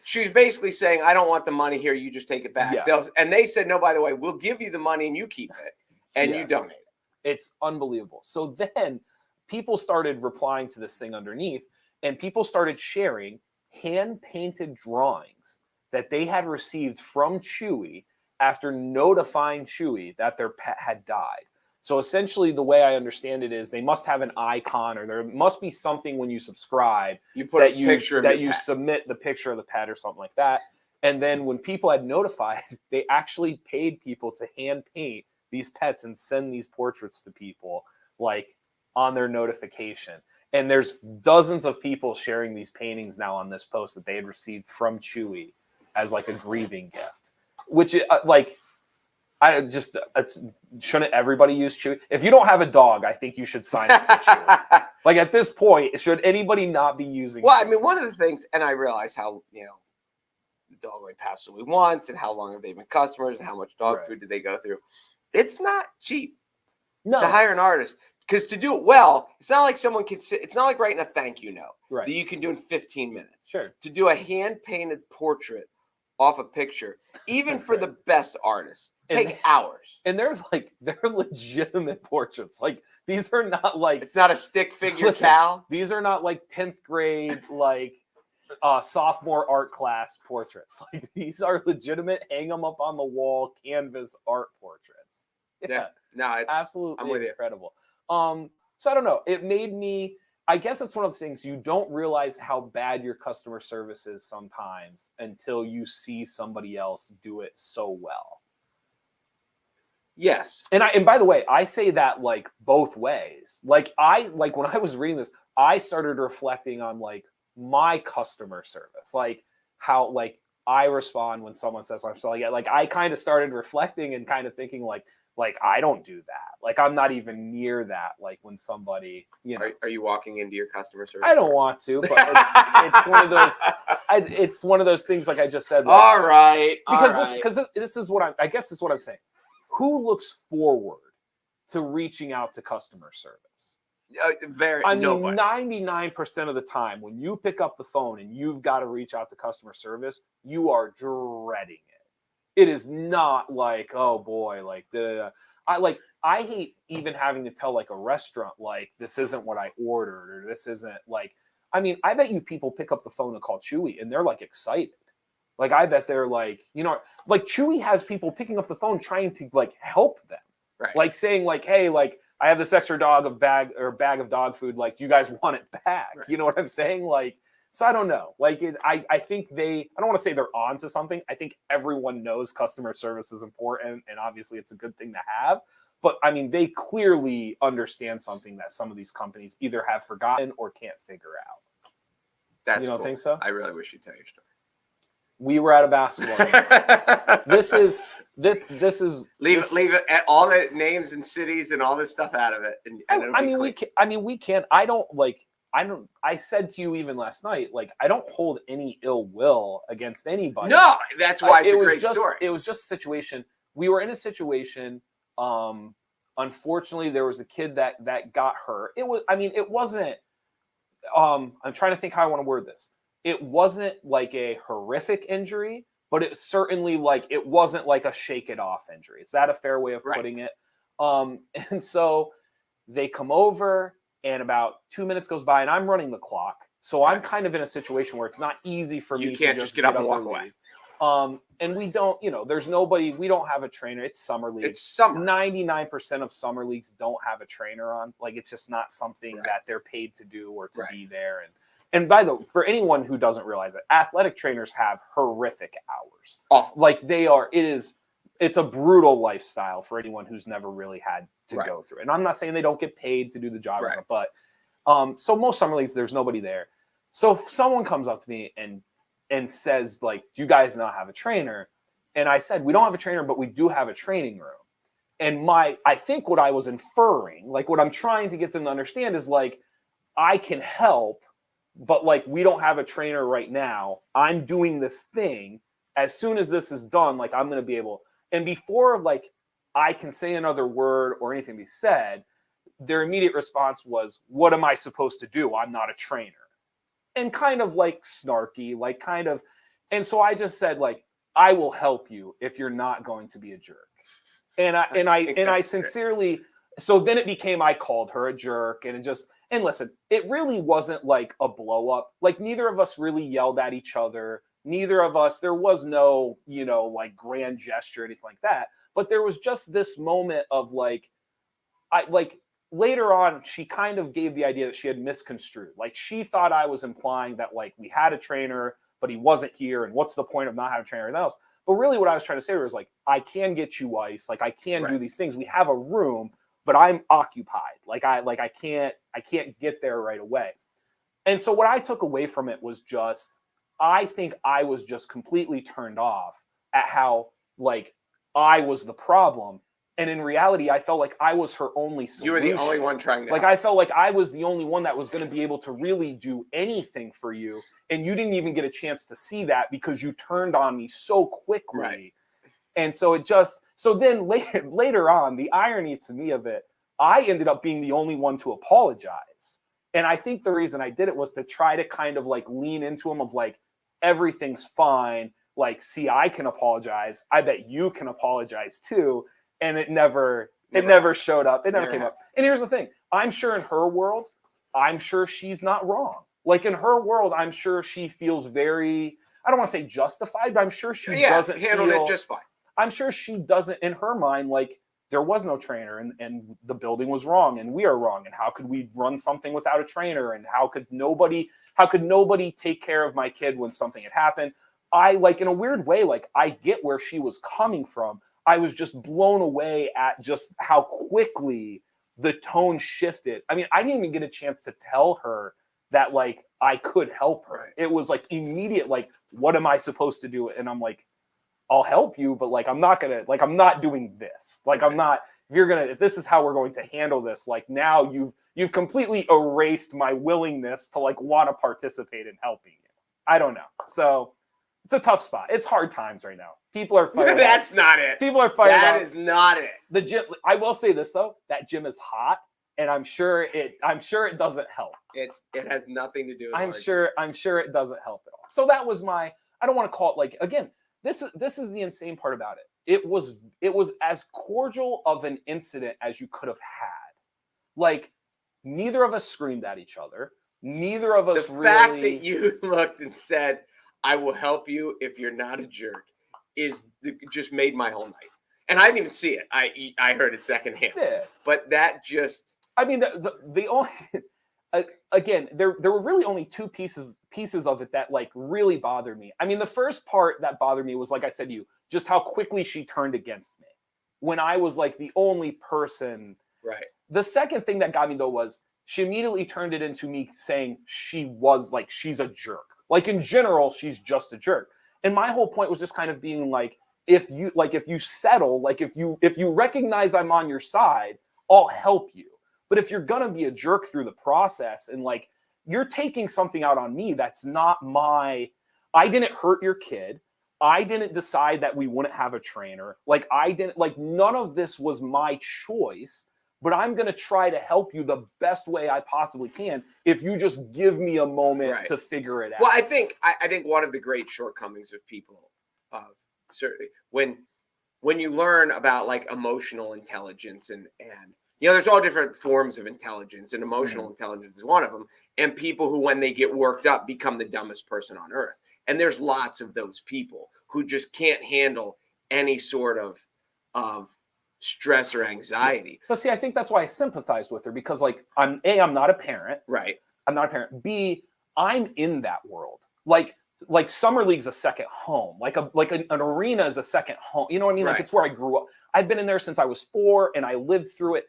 She's basically saying, I don't want the money here. You just take it back. Yes. And they said, no, by the way, we'll give you the money and you keep it and you donate it. It's unbelievable. So then people started replying to this thing underneath, and people started sharing hand-painted drawings that they had received from Chewy after notifying Chewy that their pet had died. So essentially, the way I understand it is they must have an icon, or there must be something when you subscribe you submit the picture of the pet or something like that. And then when people had notified, they actually paid people to hand paint these pets and send these portraits to people like on their notification. And there's dozens of people sharing these paintings now on this post that they had received from Chewy as like a grieving gift, which shouldn't everybody use Chewy? If you don't have a dog, I think you should sign up for Chewy. Like at this point, should anybody not be using Chewy? I mean, one of the things, and I realize how, the dog only passed away once and how long have they been customers and how much dog food did they go through. It's not cheap to hire an artist, because to do it well, it's not like someone can sit, it's not like writing a thank you note that you can do in 15 minutes. Sure. To do a hand-painted portrait off a picture, even for the best artists, take hours. And they're legitimate portraits. Like, these are not like, it's not a stick figure Cal. These are not like 10th grade sophomore art class portraits. Like, these are legitimate, hang them up on the wall canvas art portraits. Yeah. No, it's absolutely incredible. So I don't know. It made me, I guess it's one of those things, you don't realize how bad your customer service is sometimes until you see somebody else do it so well. Yes. And by the way, I say that like both ways. Like when I was reading this, I started reflecting on like my customer service, like how like I respond when someone says I'm selling it. Like I kind of started reflecting and kind of thinking like I don't do that. Like I'm not even near that. Like when somebody, are you walking into your customer service? I don't want to, but it's one of those. It's one of those things. Like I just said. Like, all right. Because this is what I guess this is what I'm saying. Who looks forward to reaching out to customer service? I mean, 99% of the time when you pick up the phone and you've got to reach out to customer service, you are dreading it. It is not like, oh boy, like I hate even having to tell like a restaurant like this isn't what I ordered, or this isn't like, I mean, I bet you people pick up the phone and call Chewy and they're like excited. Like I bet they're like, like Chewy has people picking up the phone trying to like help them. Right. Like saying like, hey, like I have this extra bag of dog food, like do you guys want it back? Right. You know what I'm saying? Like, So I don't know. Like, I think I don't want to say they're on to something. I think everyone knows customer service is important, and obviously it's a good thing to have. But I mean, they clearly understand something that some of these companies either have forgotten or can't figure out. That's You don't cool. think so? I really wish you'd tell your story. We were at a basketball game. This is leave it all the names and cities and all this stuff out of it. And I mean, we can't. I said to you even last night, like, I don't hold any ill will against anybody. No, that's why it's a great story. It was just a situation. We were in a situation. Unfortunately, there was a kid that got hurt. It wasn't. I'm trying to think how I want to word this. It wasn't like a horrific injury, but it certainly it wasn't like a shake it off injury. Is that a fair way of putting it? And so they come over, and about 2 minutes goes by, and I'm running the clock. So I'm kind of in a situation where it's not easy for me to just get up and walk away. And we don't, there's nobody, we don't have a trainer. It's summer league. It's summer. 99% of summer leagues don't have a trainer on. Like, it's just not something that they're paid to do or to be there. And for anyone who doesn't realize it, athletic trainers have horrific hours. Awful. Like, it's a brutal lifestyle for anyone who's never really had to go through it. And I'm not saying they don't get paid to do the job, but so most summer leagues, there's nobody there. So if someone comes up to me and says, like, do you guys not have a trainer? And I said, we don't have a trainer, but we do have a training room. And I think what I was inferring, like what I'm trying to get them to understand is, like, I can help, but like, we don't have a trainer right now. I'm doing this thing. As soon as this is done, like, I'm going to be able, and before like I can say another word or anything be said, their immediate response was, what am I supposed to do? I'm not a trainer. And kind of like snarky, like kind of. And so I just said, like, I will help you if you're not going to be a jerk. And I sincerely, so then it became, I called her a jerk, and and listen, it really wasn't like a blow up. Like, neither of us really yelled at each other. Neither of us, there was no, like grand gesture or anything like that. But there was just this moment of later on, she kind of gave the idea that she had misconstrued. Like, she thought I was implying that, like, we had a trainer, but he wasn't here. And what's the point of not having a trainer or anything else? But really what I was trying to say was, like, I can get you ice. Like, I can do these things. We have a room, but I'm occupied. I can't get there right away. And so what I took away from it was just, I think I was just completely turned off at how, like, I was the problem. And in reality, I felt like I was her only solution. You were the only one trying to help. I felt like I was the only one that was going to be able to really do anything for you. And you didn't even get a chance to see that because you turned on me so quickly. Right. And so then later on, the irony to me of it, I ended up being the only one to apologize. And I think the reason I did it was to try to kind of like lean into him of like, everything's fine. Like, see, I can apologize. I bet you can apologize too. And it never showed up. It never came up. And here's the thing. I'm sure in her world, I'm sure she's not wrong. Like, in her world, I'm sure she feels very, I don't want to say justified, but I'm sure she doesn't handled it just fine. I'm sure she doesn't, in her mind, like, there was no trainer and the building was wrong and we are wrong. And how could we run something without a trainer? And how could nobody take care of my kid when something had happened? I, like, in a weird way, like, I get where she was coming from. I was just blown away at just how quickly the tone shifted. I mean, I didn't even get a chance to tell her that, like, I could help her. Right. It was like immediate, like, what am I supposed to do? And I'm like, I'll help you, but like, I'm not doing this. Like, I'm not, if this is how we're going to handle this, like, now you've completely erased my willingness to like want to participate in helping you. I don't know. So it's a tough spot. It's hard times right now. People are fighting. That's not it. People are fighting. That is not it. The gym. I will say this though: that gym is hot, and I'm sure it doesn't help. It has nothing to do with. I'm sure it doesn't help at all. So that was I don't want to call it, like, again. This is the insane part about it. It was as cordial of an incident as you could have had. Like, neither of us screamed at each other. Neither of us really. The fact that you looked and said, I will help you if you're not a jerk, just made my whole night. And I didn't even see it. I heard it secondhand. Yeah. But that just. I mean, the only. again, there were really only two pieces of it that like really bothered me. I mean, the first part that bothered me was, like I said to you, just how quickly she turned against me when I was like the only person. Right. The second thing that got me though was she immediately turned it into me saying she's a jerk. Like in general, she's just a jerk. And my whole point was just kind of being like, if you settle, like if you recognize I'm on your side, I'll help you. But if you're gonna be a jerk through the process and like you're taking something out on me, that's not I didn't hurt your kid. I didn't decide that we wouldn't have a trainer. Like none of this was my choice, but I'm gonna try to help you the best way I possibly can if you just give me a moment to figure it out. Well, I think one of the great shortcomings of people, certainly when you learn about like emotional intelligence and there's all different forms of intelligence, and emotional intelligence is one of them. And people who, when they get worked up, become the dumbest person on earth. And there's lots of those people who just can't handle any sort of stress or anxiety. But see, I think that's why I sympathized with her, because like I'm not a parent. Right. I'm not a parent. B, I'm in that world. Like summer league's a second home. Like an arena is a second home. You know what I mean? Like it's where I grew up. I've been in there since I was 4 and I lived through it.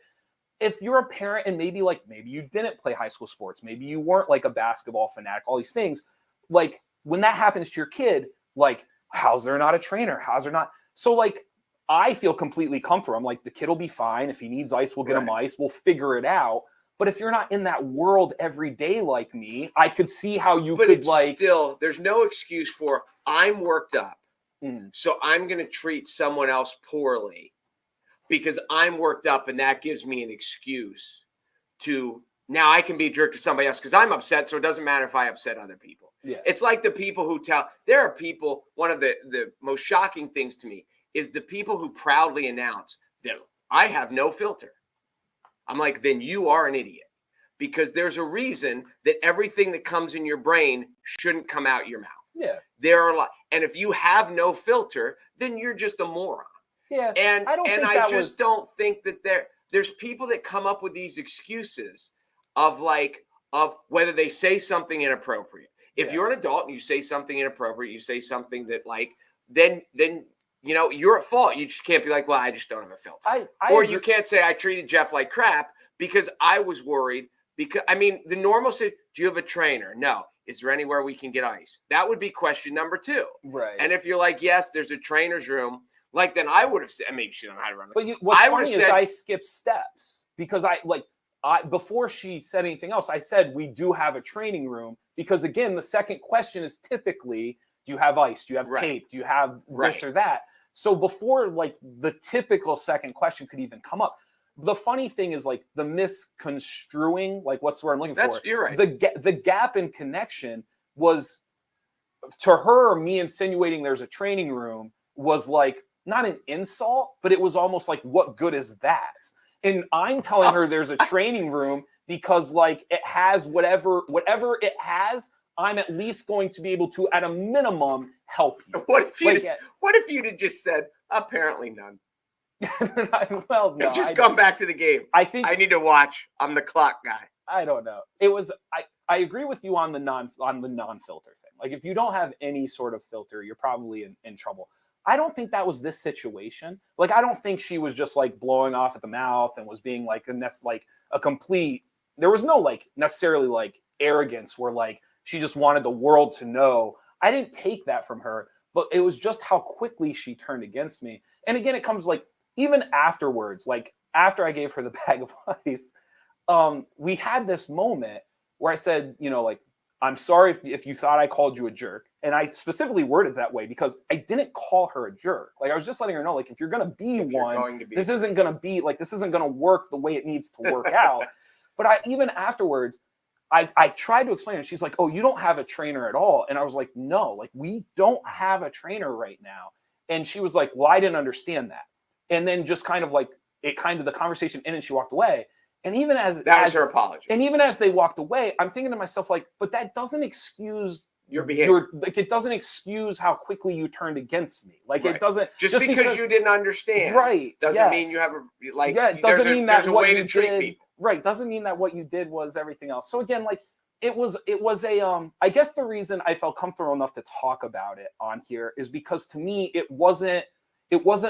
If you're a parent and maybe you didn't play high school sports, maybe you weren't like a basketball fanatic, all these things, like when that happens to your kid, like how's there not a trainer? How's there not? So like I feel completely comfortable. I'm like, the kid will be fine. If he needs ice, we'll get him ice. We'll figure it out. But if you're not in that world every day like me, I could see how you could it's like. Still, there's no excuse for I'm worked up, so I'm going to treat someone else poorly because I'm worked up, and that gives me an excuse to now I can be a jerk to somebody else because I'm upset. So it doesn't matter if I upset other people. Yeah. It's like the people who there are people. One of the most shocking things to me is the people who proudly announce that I have no filter. I'm like, then you are an idiot, because there's a reason that everything that comes in your brain shouldn't come out your mouth. Yeah. There are a lot. And if you have no filter, then you're just a moron. Yeah. And I just don't think that there's people that come up with these excuses of whether they say something inappropriate. If you're an adult and you say something inappropriate, you say something that then you're at fault. You just can't be like, well, I just don't have a filter. Or you can't say I treated Jeff like crap because I was worried. Because the normal say, do you have a trainer? No. Is there anywhere we can get ice? That would be question number 2. Right. And if you're like, yes, there's a trainer's room, then I would have said, maybe she don't know how to run it. But what's funny is I skipped steps because before she said anything else, I said we do have a training room, because again, the second question is typically, do you have ice? Do you have tape? Do you have this or that? So before the typical second question could even come up, the funny thing is the misconstruing, what's the word I'm looking for? You're right. The gap in connection was, to her, me insinuating there's a training room was not an insult, but it was almost like, what good is that? And I'm telling her there's a training room because it has whatever it has. I'm at least going to be able to, at a minimum, help you. What if you'd have just said, apparently none? Well, no. Just come back to the game. I think I need to watch. I'm the clock guy. I don't know. It was. I agree with you on the non-filter thing. If you don't have any sort of filter, you're probably in trouble. I don't think that was this situation. I don't think she was just blowing off at the mouth and was being a complete. There was no necessarily arrogance where she just wanted the world to know. I didn't take that from her, but it was just how quickly she turned against me. And again, it comes even afterwards, after I gave her the bag of ice, we had this moment where I said, I'm sorry if you thought I called you a jerk. And I specifically worded that way because I didn't call her a jerk. I was just letting her know, if you're going to be one, this isn't going to be this isn't going to work the way it needs to work out. But even afterwards, I tried to explain it. She's like, oh, you don't have a trainer at all. And I was like, no, we don't have a trainer right now. And she was like, well, I didn't understand that. And then just the conversation ended and she walked away. And even as that was her apology. And even as they walked away, I'm thinking to myself, but that doesn't excuse your behavior. It doesn't excuse how quickly you turned against me. It doesn't just because you didn't understand. Right. Doesn't mean you have it doesn't mean that there's a way to treat did, people. Right. Doesn't mean that what you did was everything else. So again, like it was a I guess the reason I felt comfortable enough to talk about it on here is because to me it wasn't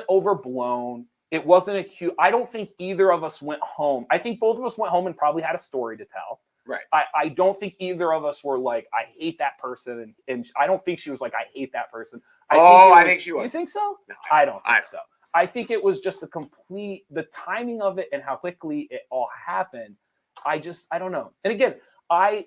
overblown. It wasn't a huge, I don't think either of us went home. I think both of us went home and probably had a story to tell. Right. I don't think either of us were like, I hate that person. And I don't think she was like, I hate that person. I think she was. You think so? No, I don't think so. I think it was just the timing of it and how quickly it all happened. I don't know. And again,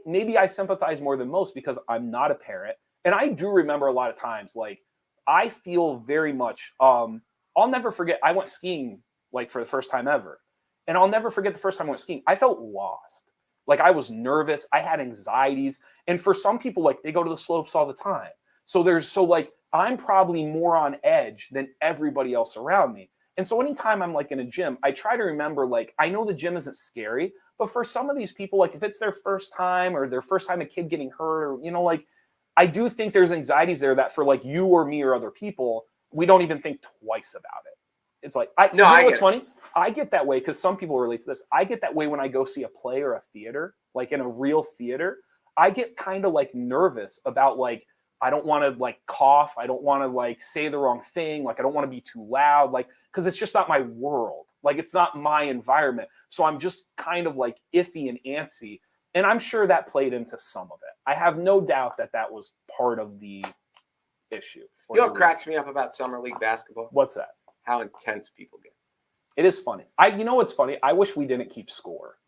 maybe I sympathize more than most because I'm not a parent. And I do remember a lot of times, like, I feel very much, I'll never forget, I went skiing like for the first time ever. And I'll never forget the first time I went skiing. I felt lost. Like I was nervous. I had anxieties. And for some people, like they go to the slopes all the time. So like, I'm probably more on edge than everybody else around me. And so anytime I'm like in a gym, I try to remember, like, I know the gym isn't scary, but for some of these people, like if it's their first time or their first time a kid getting hurt, or, like, I do think there's anxieties there that for like you or me or other people, we don't even think twice about it. It's like, what's funny? I get that way because some people relate to this. I get that way when I go see a play or a theater, like in a real theater. I get kind of like nervous about like, I don't want to like cough. I don't want to like say the wrong thing. Like, I don't want to be too loud, like, because it's just not my world. Like, it's not my environment. So I'm just kind of like iffy and antsy. And I'm sure that played into some of it. I have no doubt that was part of the issue. You know what cracks me up about Summer League basketball? What's that? How intense people get. It is funny. You know what's funny? I wish we didn't keep score.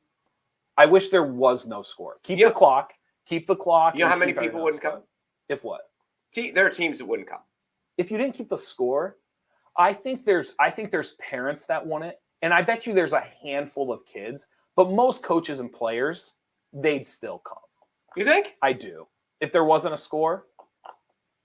I wish there was no score. Keep the clock. Keep the clock. You know how many people wouldn't come? If what? There are teams that wouldn't come. If you didn't keep the score, I think there's parents that want it. And I bet you there's a handful of kids, but most coaches and players, they'd still come. You think? I do. If there wasn't a score,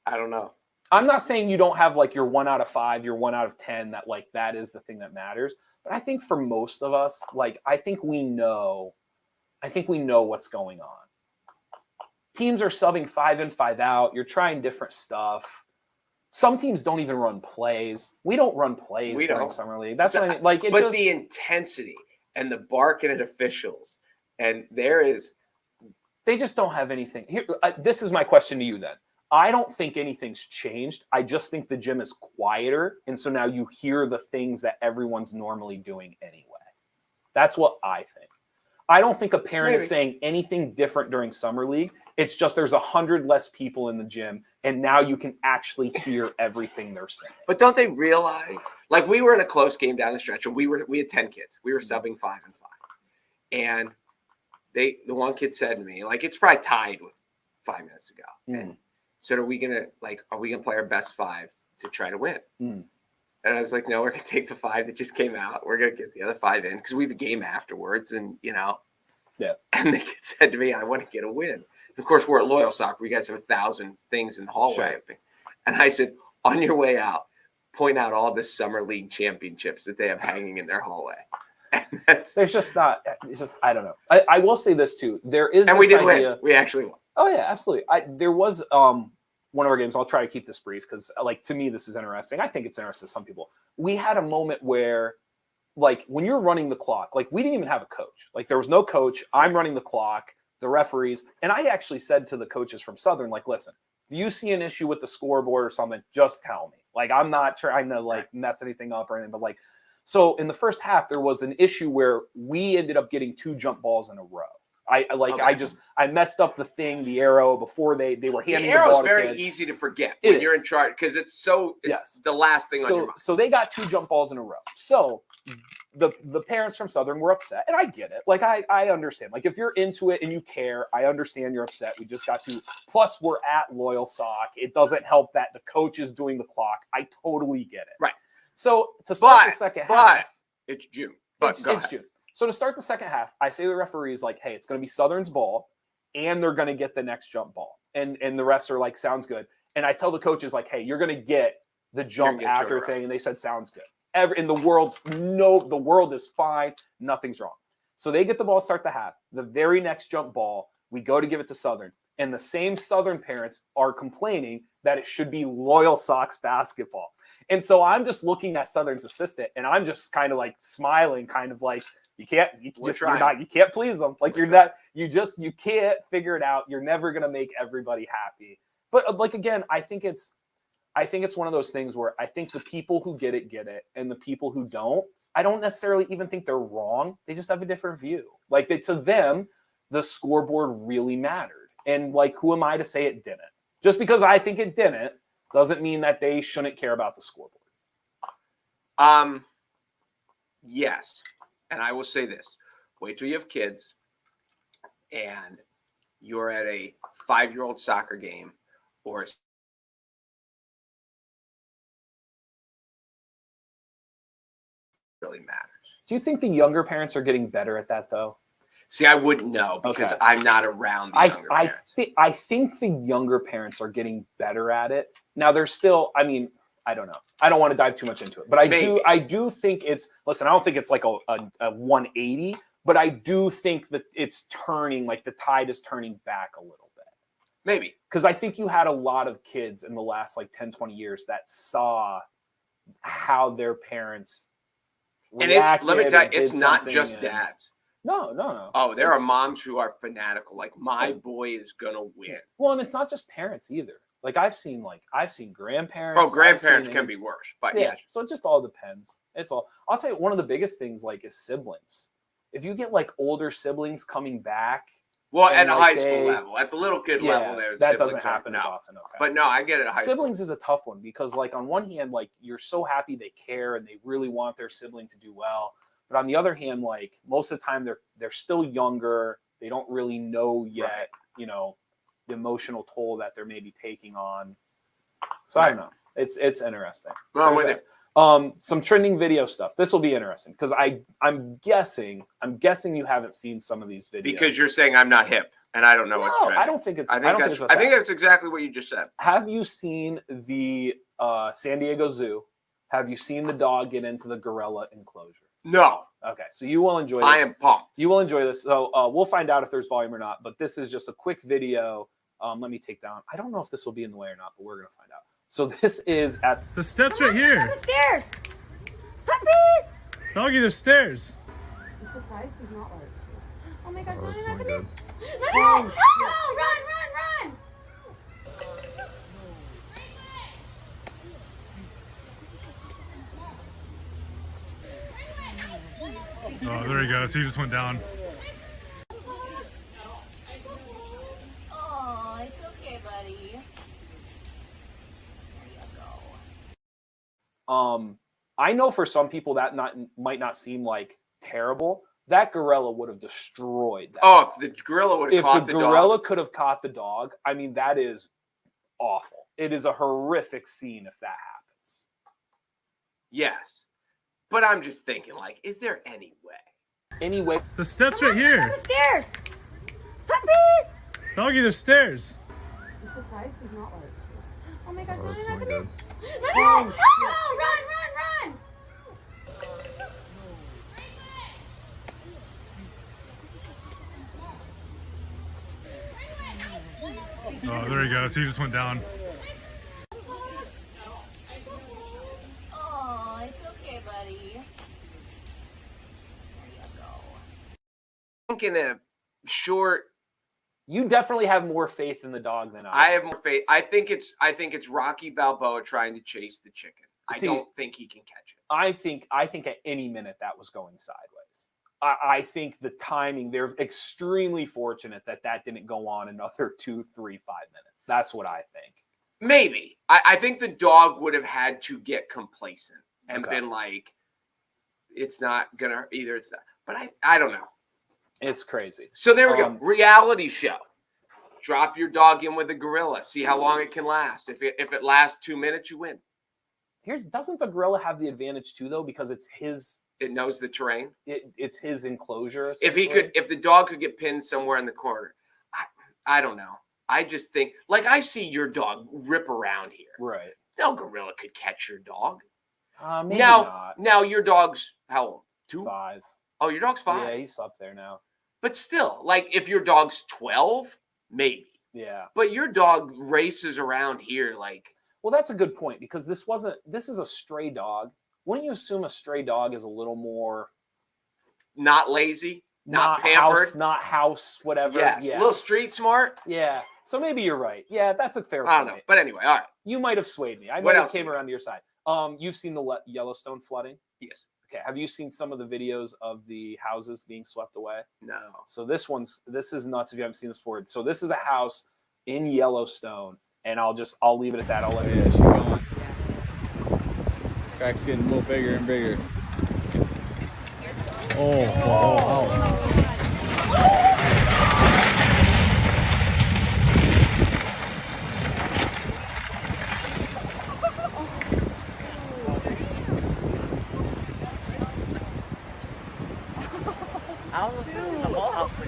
I don't know. I'm not saying you don't have like your 1 out of 5, your 1 out of 10, that like that is the thing that matters. But I think for most of us, like I think we know what's going on. Teams are subbing 5 in, 5 out. You're trying different stuff. Some teams don't even run plays. We don't run plays during Summer League. That's what I mean. Like, but the intensity and the barking at officials, and they just don't have anything. Here, this is my question to you then. I don't think anything's changed. I just think the gym is quieter. And so now you hear the things that everyone's normally doing anyway. That's what I think. I don't think a parent is saying anything different during Summer League. It's just there's 100 less people in the gym, and now you can actually hear everything they're saying. But don't they realize, like we were in a close game down the stretch, and we had 10 kids. We were subbing 5 and 5. And the one kid said to me, like, it's probably tied with 5 minutes ago. And so are we gonna play our best 5 to try to win? And I was like, no, we're gonna take the 5 that just came out. We're gonna get the other 5 in because we have a game afterwards, and yeah. And the kid said to me, I want to get a win. And of course, we're at Loyal Soccer. You guys have 1,000 things in the hallway. Sure. And I said, on your way out, point out all the Summer League championships that they have hanging in their hallway. And there's just not. It's just I don't know. I will say this too. There is. And this we did idea, win. We actually won. Oh yeah, absolutely. There was one of our games. I'll try to keep this brief because, like, to me, this is interesting. I think it's interesting to some people. We had a moment where, like, when you're running the clock, like, we didn't even have a coach. Like, there was no coach. I'm running the clock, the referees. And I actually said to the coaches from Southern, like, listen, if you see an issue with the scoreboard or something, just tell me. Like, I'm not trying to, like, mess anything up or anything. But, like, so in the first half, there was an issue where we ended up getting 2 jump balls in a row. I messed up the arrow before they were handing the ball to kids. The arrow's very easy to forget when you're in charge because it's the last thing on your mind. So they got 2 jump balls in a row. So the parents from Southern were upset, and I get it. Like, I understand. Like, if you're into it and you care, I understand you're upset. We just got to. Plus, we're at Loyal Sock. It doesn't help that the coach is doing the clock. I totally get it. Right. So to start the second half, it's June. It's June. So to start the second half, I say to the referees, like, hey, it's going to be Southern's ball, and they're going to get the next jump ball. And the refs are like, sounds good. And I tell the coaches, like, hey, you're going to get the jump after thing. And they said, sounds good. In the world is fine. Nothing's wrong. So they get the ball, start the half. The very next jump ball, we go to give it to Southern. And the same Southern parents are complaining that it should be Loyal Sox basketball. And so I'm just looking at Southern's assistant, and I'm just kind of like smiling, kind of like, You can't. You can't please them. Like you can't figure it out. You're never gonna make everybody happy. But like again, I think it's one of those things where I think the people who get it, and the people who don't, I don't necessarily even think they're wrong. They just have a different view. Like to them, the scoreboard really mattered. And like, who am I to say it didn't? Just because I think it didn't doesn't mean that they shouldn't care about the scoreboard. Yes. And I will say this. Wait till you have kids and you're at a 5-year-old soccer game or really matters. Do you think the younger parents are getting better at that though? See, I wouldn't know because I'm not around the younger parents. I think the younger parents are getting better at it. Now there's still, I mean, I don't know. I don't want to dive too much into it, but I do think it's, listen, I don't think it's like a 180, but I do think that it's turning, like the tide is turning back a little bit. Maybe. Because I think you had a lot of kids in the last like 10, 20 years that saw how their parents reacted. And let me tell you, it's not just dads. No. Oh, there are moms who are fanatical. Like, my boy is gonna win. Well, and it's not just parents either. Like I've seen grandparents. Oh, grandparents can be worse, but yeah. So it just all depends. I'll tell you, one of the biggest things like is siblings. If you get like older siblings coming back. Well, at the high school level, at the little kid level, that doesn't happen as often. Okay. But no, I get it. Siblings is a tough one because, like, on one hand, like you're so happy they care and they really want their sibling to do well, but on the other hand, like most of the time they're still younger. They don't really know yet, you know, the emotional toll that they're maybe taking on. So I don't know. It's interesting. Well, with it. Some trending video stuff. This will be interesting because I'm guessing you haven't seen some of these videos because you're saying I'm not hip and I don't know what's trending. I don't think it's. I think that's exactly what you just said. Have you seen the San Diego Zoo? Have you seen the dog get into the gorilla enclosure? No. Okay, so you will enjoy this. I am pumped. You will enjoy this. So we'll find out if there's volume or not. But this is just a quick video. Let me take down. I don't know if this will be in the way or not, but we're gonna find out. So this is at the steps right here. The stairs. Puppy. Doggy, the stairs. I'm surprised he's not like. Oh my God! Oh, that's so good. Run! Oh, run! Oh, there he goes. He just went down. Oh, it's okay, buddy. I know for some people that might not seem like terrible. That gorilla would have destroyed that. Oh, if the gorilla would have caught the dog. If the gorilla could have caught the dog, I mean, that is awful. It is a horrific scene if that happens. Yes. But I'm just thinking, like, is there any way? Anyway. The steps right here. The stairs. Puppy. Doggy, the stairs. I'm surprised he's not like. Oh my God! Oh, that's so good. Run! Oh, there he goes. He just went down. Oh, it's okay, buddy. In a short. You definitely have more faith in the dog than I have more faith. I think it's Rocky Balboa trying to chase the chicken. I don't think he can catch it. I think at any minute that was going sideways. I think the timing, they're extremely fortunate that didn't go on another 2, 3, 5 minutes. That's what I think. Maybe. I think the dog would have had to get complacent and been like, it's not gonna either. It's not. But I don't know. It's crazy. So there we go. Reality show. Drop your dog in with a gorilla. See how long it can last. If it lasts 2 minutes, you win. Doesn't the gorilla have the advantage too, though, because it's his? It knows the terrain. It's his enclosure. If the dog could get pinned somewhere in the corner, I don't know. I just think, like, I see your dog rip around here. Right. No gorilla could catch your dog. Maybe not. Now your dog's how old? 2? 5. Oh, your dog's 5. Yeah, he's up there now. But still, like, if your dog's 12, maybe. Yeah. But your dog races around here like. Well, that's a good point because this is a stray dog. Wouldn't you assume a stray dog is a little more not lazy, not pampered, house, whatever. Yes, yeah. A little street smart. Yeah. So maybe you're right. Yeah, that's a fair point. I don't know. But anyway, all right. You might have swayed me. I What might have else came do we around to your side. You've seen the Yellowstone flooding? Yes. Okay. Have you seen some of the videos of the houses being swept away? No. So this is nuts if you haven't seen this before. So this is a house in Yellowstone, and I'll leave it at that. I'll let Yeah, she's going. Crack's getting a little bigger and bigger. Oh, the whole house.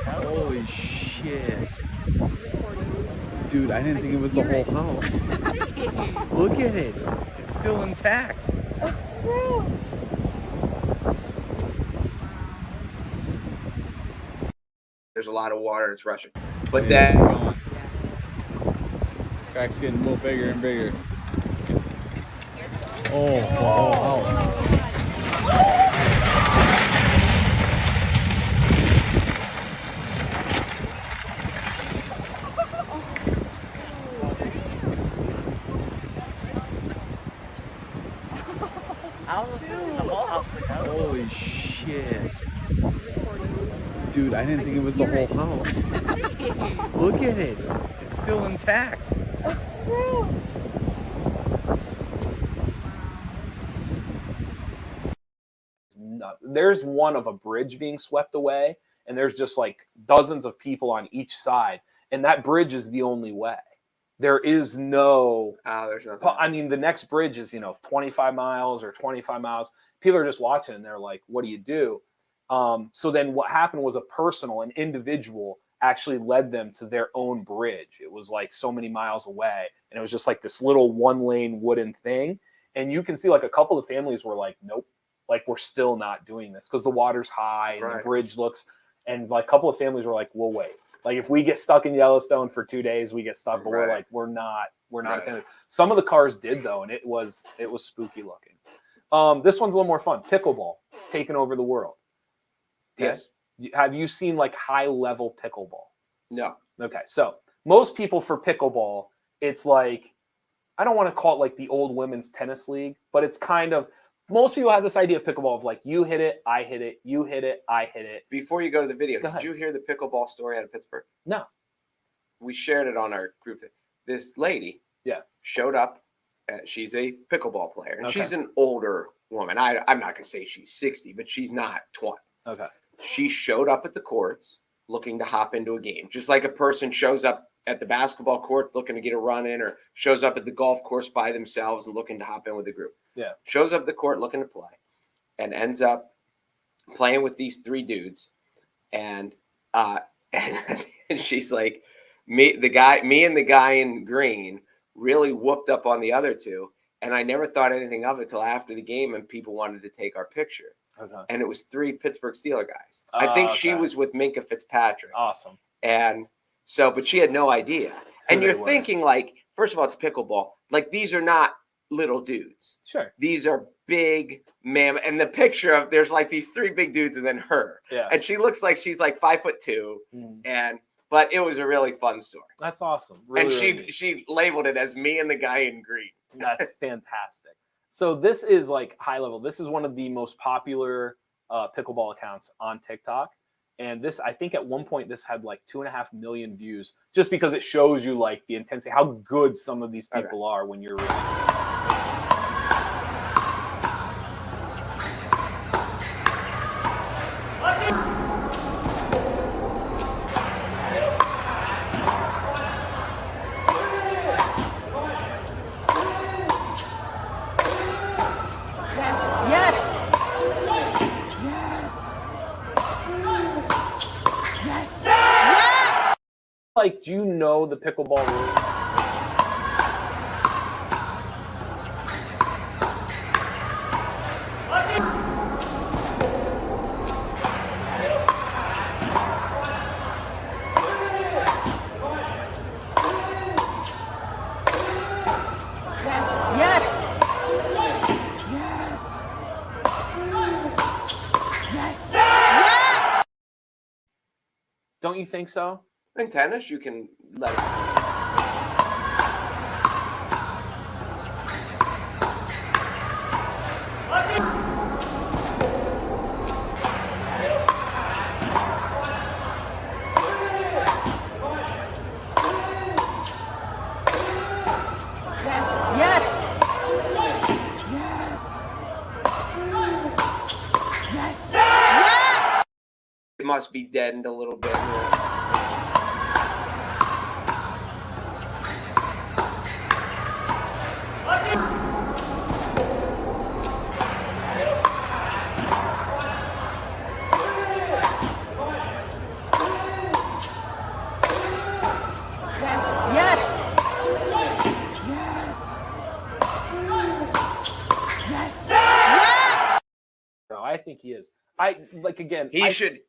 Holy shit. Dude, I didn't think it was the whole house. Look at it. It's still intact. There's a lot of water and it's rushing. But then Crack's getting a little bigger and bigger. Oh, the whole house. Holy shit. Dude, I didn't think it was the whole house. Look at it. It's still intact. There's one of a bridge being swept away, and there's just like dozens of people on each side, and that bridge is the only way. There is no. there's nothing. I mean, the next bridge is 25 miles or 25 miles. People are just watching, and they're like, "What do you do?" So then, what happened was an individual actually led them to their own bridge. It was like so many miles away, and it was just like this little one-lane wooden thing. And you can see like a couple of families were like, "Nope." Like, we're still not doing this because the water's high and the bridge looks, and like a couple of families were like, we'll wait. Like, if we get stuck in Yellowstone for 2 days, we get stuck, but we're like, we're not attending. Some of the cars did though. And it was spooky looking. This one's a little more fun. Pickleball. It's taken over the world. Okay? Yes. Have you seen like high level pickleball? No. Okay. So most people for pickleball, it's like, I don't want to call it like the old women's tennis league, but it's kind of, most people have this idea of pickleball of like, you hit it, I hit it, you hit it, I hit it. Before you go to the video, Go did ahead. you hear the pickleball story out of Pittsburgh? No. We shared it on our group. This lady showed up. She's a pickleball player, and she's an older woman. I'm not going to say she's 60, but she's not 20. Okay. She showed up at the courts looking to hop into a game, just like a person shows up at the basketball courts looking to get a run in, or shows up at the golf course by themselves and looking to hop in with a group. Yeah. Shows up at the court looking to play, and ends up playing with these 3 dudes. And she's like, me and the guy in green really whooped up on the other 2. And I never thought anything of it till after the game, and people wanted to take our picture. Okay. And it was 3 Pittsburgh Steelers guys. I think she was with Minka Fitzpatrick. Awesome. And so, but she had no idea. And you're thinking, like, first of all, it's pickleball. Like, these are not little dudes. Sure. These are big mammoth. And the picture of, there's like these 3 big dudes and then her. Yeah. And she looks like she's like 5'2". Mm. But it was a really fun story. That's awesome. Really, And she labeled it as me and the guy in green. That's fantastic. So this is like high level. This is one of the most popular pickleball accounts on TikTok. And this, I think at one point, this had like 2.5 million views just because it shows you like the intensity, how good some of these people are when you're really. Like, do you know the pickleball rules? Don't you think so? In tennis, you can let it. It must be deadened a little bit. No, I think he is.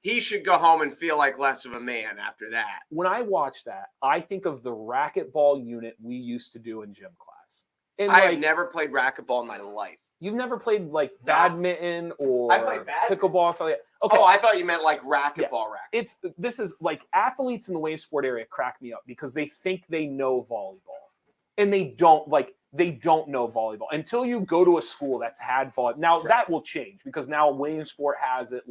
He should go home and feel like less of a man after that. When I watch that, I think of the racquetball unit we used to do in gym class. And I have never played racquetball in my life. You've never played like badminton or I played badminton. pickleball, something like that. Okay. Oh, I thought you meant like racquetball. Yes. This is like athletes in the wave sport area crack me up because they think they know volleyball. And they don't know volleyball until you go to a school that's had volleyball. Now that will change because now wave sport has it.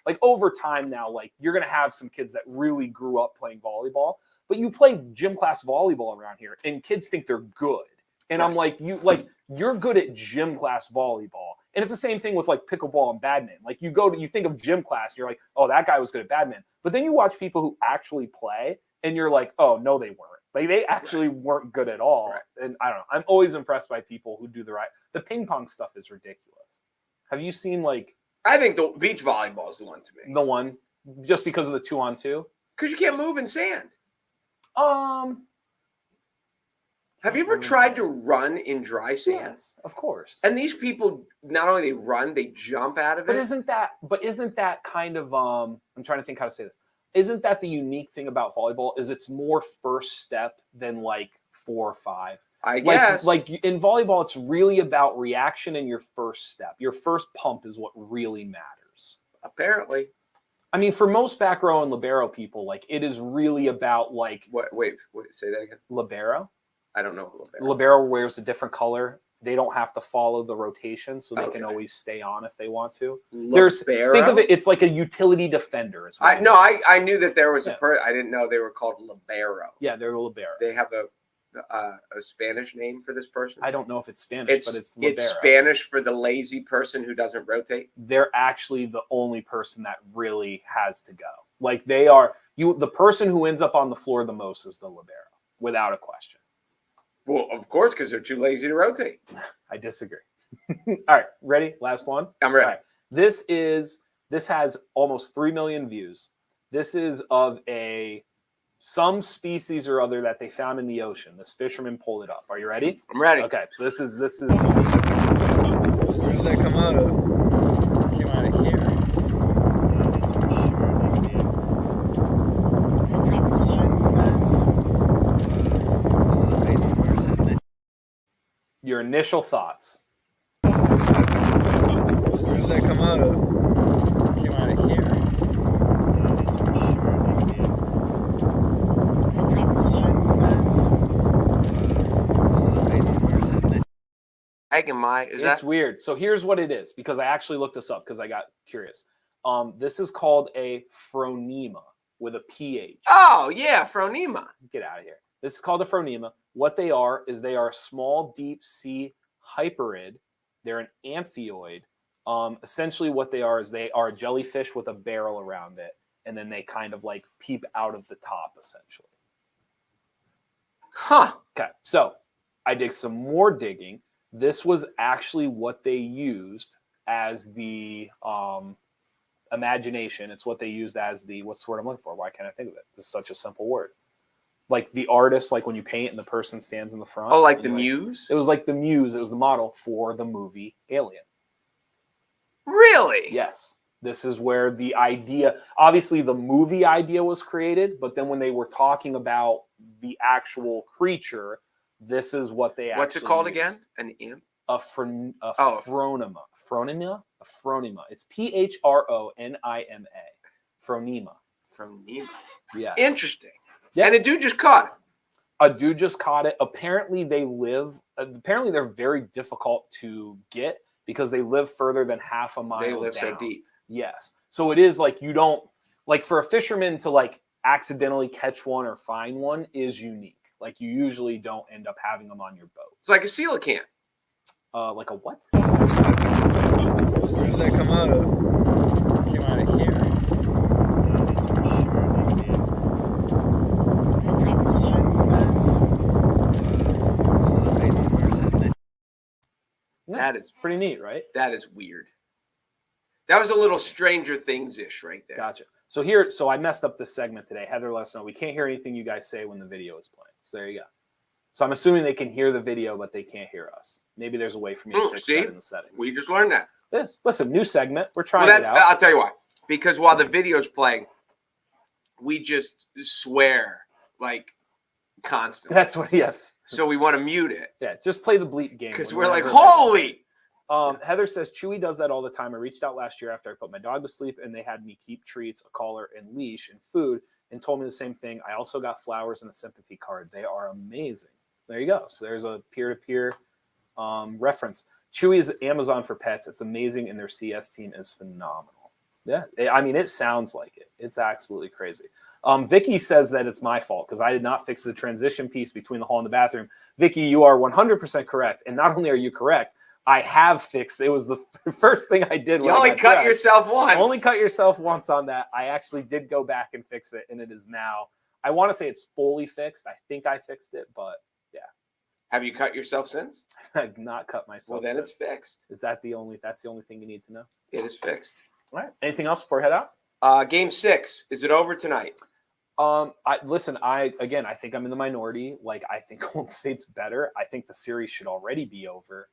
Like over time now, like you're gonna have some kids that really grew up playing volleyball, but you play gym class volleyball around here, and kids think they're good. And I'm like, you're good at gym class volleyball, and it's the same thing with like pickleball and badminton. Like you think of gym class, you're like, oh, that guy was good at badminton, but then you watch people who actually play, and you're like, oh no, they weren't. Like they actually weren't good at all. Right. And I don't know. I'm always impressed by people who do the ping pong stuff is ridiculous. Have you seen like? I think the beach volleyball is the one to me. The one just because of the 2-on-2. Because you can't move in sand. Have you ever tried to run in dry sand? Yes, of course. And these people not only they run, they jump out of it. But isn't that kind of I'm trying to think how to say this. Isn't that the unique thing about volleyball is it's more first step than like 4 or 5? I guess. Like in volleyball, it's really about reaction and your first step. Your first pump is what really matters. Apparently. I mean, for most back row and libero people, like it is really about like wait, say that again. Libero? I don't know libero. Libero wears a different color. They don't have to follow the rotation, so they can always stay on if they want to. Libero? Think of it, it's like a utility defender. I knew that there was I didn't know they were called libero. Yeah, they're a libero. They have a Spanish name for this person? I don't know if it's Spanish, but it's libero. It's Spanish for the lazy person who doesn't rotate? They're actually the only person that really has to go. Like they are, the person who ends up on the floor the most is the libero, without a question. Well, of course, because they're too lazy to rotate. I disagree. All right, ready? Last one? I'm ready. All right. This has almost 3 million views. This is of some species or other that they found in the ocean. This fisherman pulled it up. Are you ready? I'm ready. Okay, so this is. Where does that come out of? It came out of here. Your initial thoughts. Where does that come out of? It came out of here. It's weird. So here's what it is, because I actually looked this up because I got curious. This is called a phronema with a PH. Oh, yeah, phronema. Get out of here. This is called a phronema. What they are is they are a small deep sea hyperid. They're an amphioid. Essentially what they are is they are a jellyfish with a barrel around it, and then they kind of like peep out of the top, essentially. Huh. Okay, so I did some more digging. This was actually what they used as the imagination. It's what they used as the, what's the word I'm looking for? Why can't I think of it? This is such a simple word. Like the artist, like when you paint and the person stands in the front. Oh, like the muse? It was like the muse. It was the model for the movie Alien. Really? Yes. This is where the idea, obviously the movie idea was created, but then when they were talking about the actual creature, this is what they actually What's it called used. again? An imp? A phronema. Phronema? A phronema. It's PHRONIMA. Phronema. from Nemo. Yes. Interesting. Yeah. And the dude just caught it. A dude just caught it. Apparently they're very difficult to get because they live further than half a mile They live down. so deep. Yes. So it is like you don't, like for a fisherman to like accidentally catch one or find one is unique. Like you usually don't end up having them on your boat. It's like a coelacanth. Like a what? Where does that come out of? Came out of here. Yeah, That is pretty neat, right? That is weird. That was a little Stranger Things-ish right there. Gotcha. So I messed up this segment today. Heather let us know we can't hear anything you guys say when the video is playing. So there you go. So I'm assuming they can hear the video, but they can't hear us. Maybe there's a way for me to fix that in the settings. We just learned that. Listen, new segment. We're trying it out. I'll tell you why. Because while the video's playing, we just swear like constantly. That's what. Yes. So we want to mute it. Yeah. Just play the bleep game. Because we're like, holy. Heather says Chewy does that all the time. I reached out last year after I put my dog to sleep, and they had me keep treats, a collar, and leash and food, and told me the same thing. I also got flowers and a sympathy card. They are amazing. There you go. So there's a peer-to-peer reference. Chewy is Amazon for pets. It's amazing, and their CS team is phenomenal. Yeah, I mean, it sounds like it. It's absolutely crazy. Vicky says that it's my fault because I did not fix the transition piece between the hall and the bathroom. Vicky, you are 100% correct, and not only are you correct, I have fixed. It was the first thing I did. You only cut yourself once. Only cut yourself once on that. I actually did go back and fix it, and it is now. I want to say it's fully fixed. I think I fixed it, but yeah. Have you cut yourself since? I've not cut myself. Well, then since. it's fixed. Is that the only? That's the only thing you need to know. It is fixed. All right. Anything else before I head out? Game 6. Is it over tonight? I think I'm in the minority. Like, I think Golden State's better. I think the series should already be over.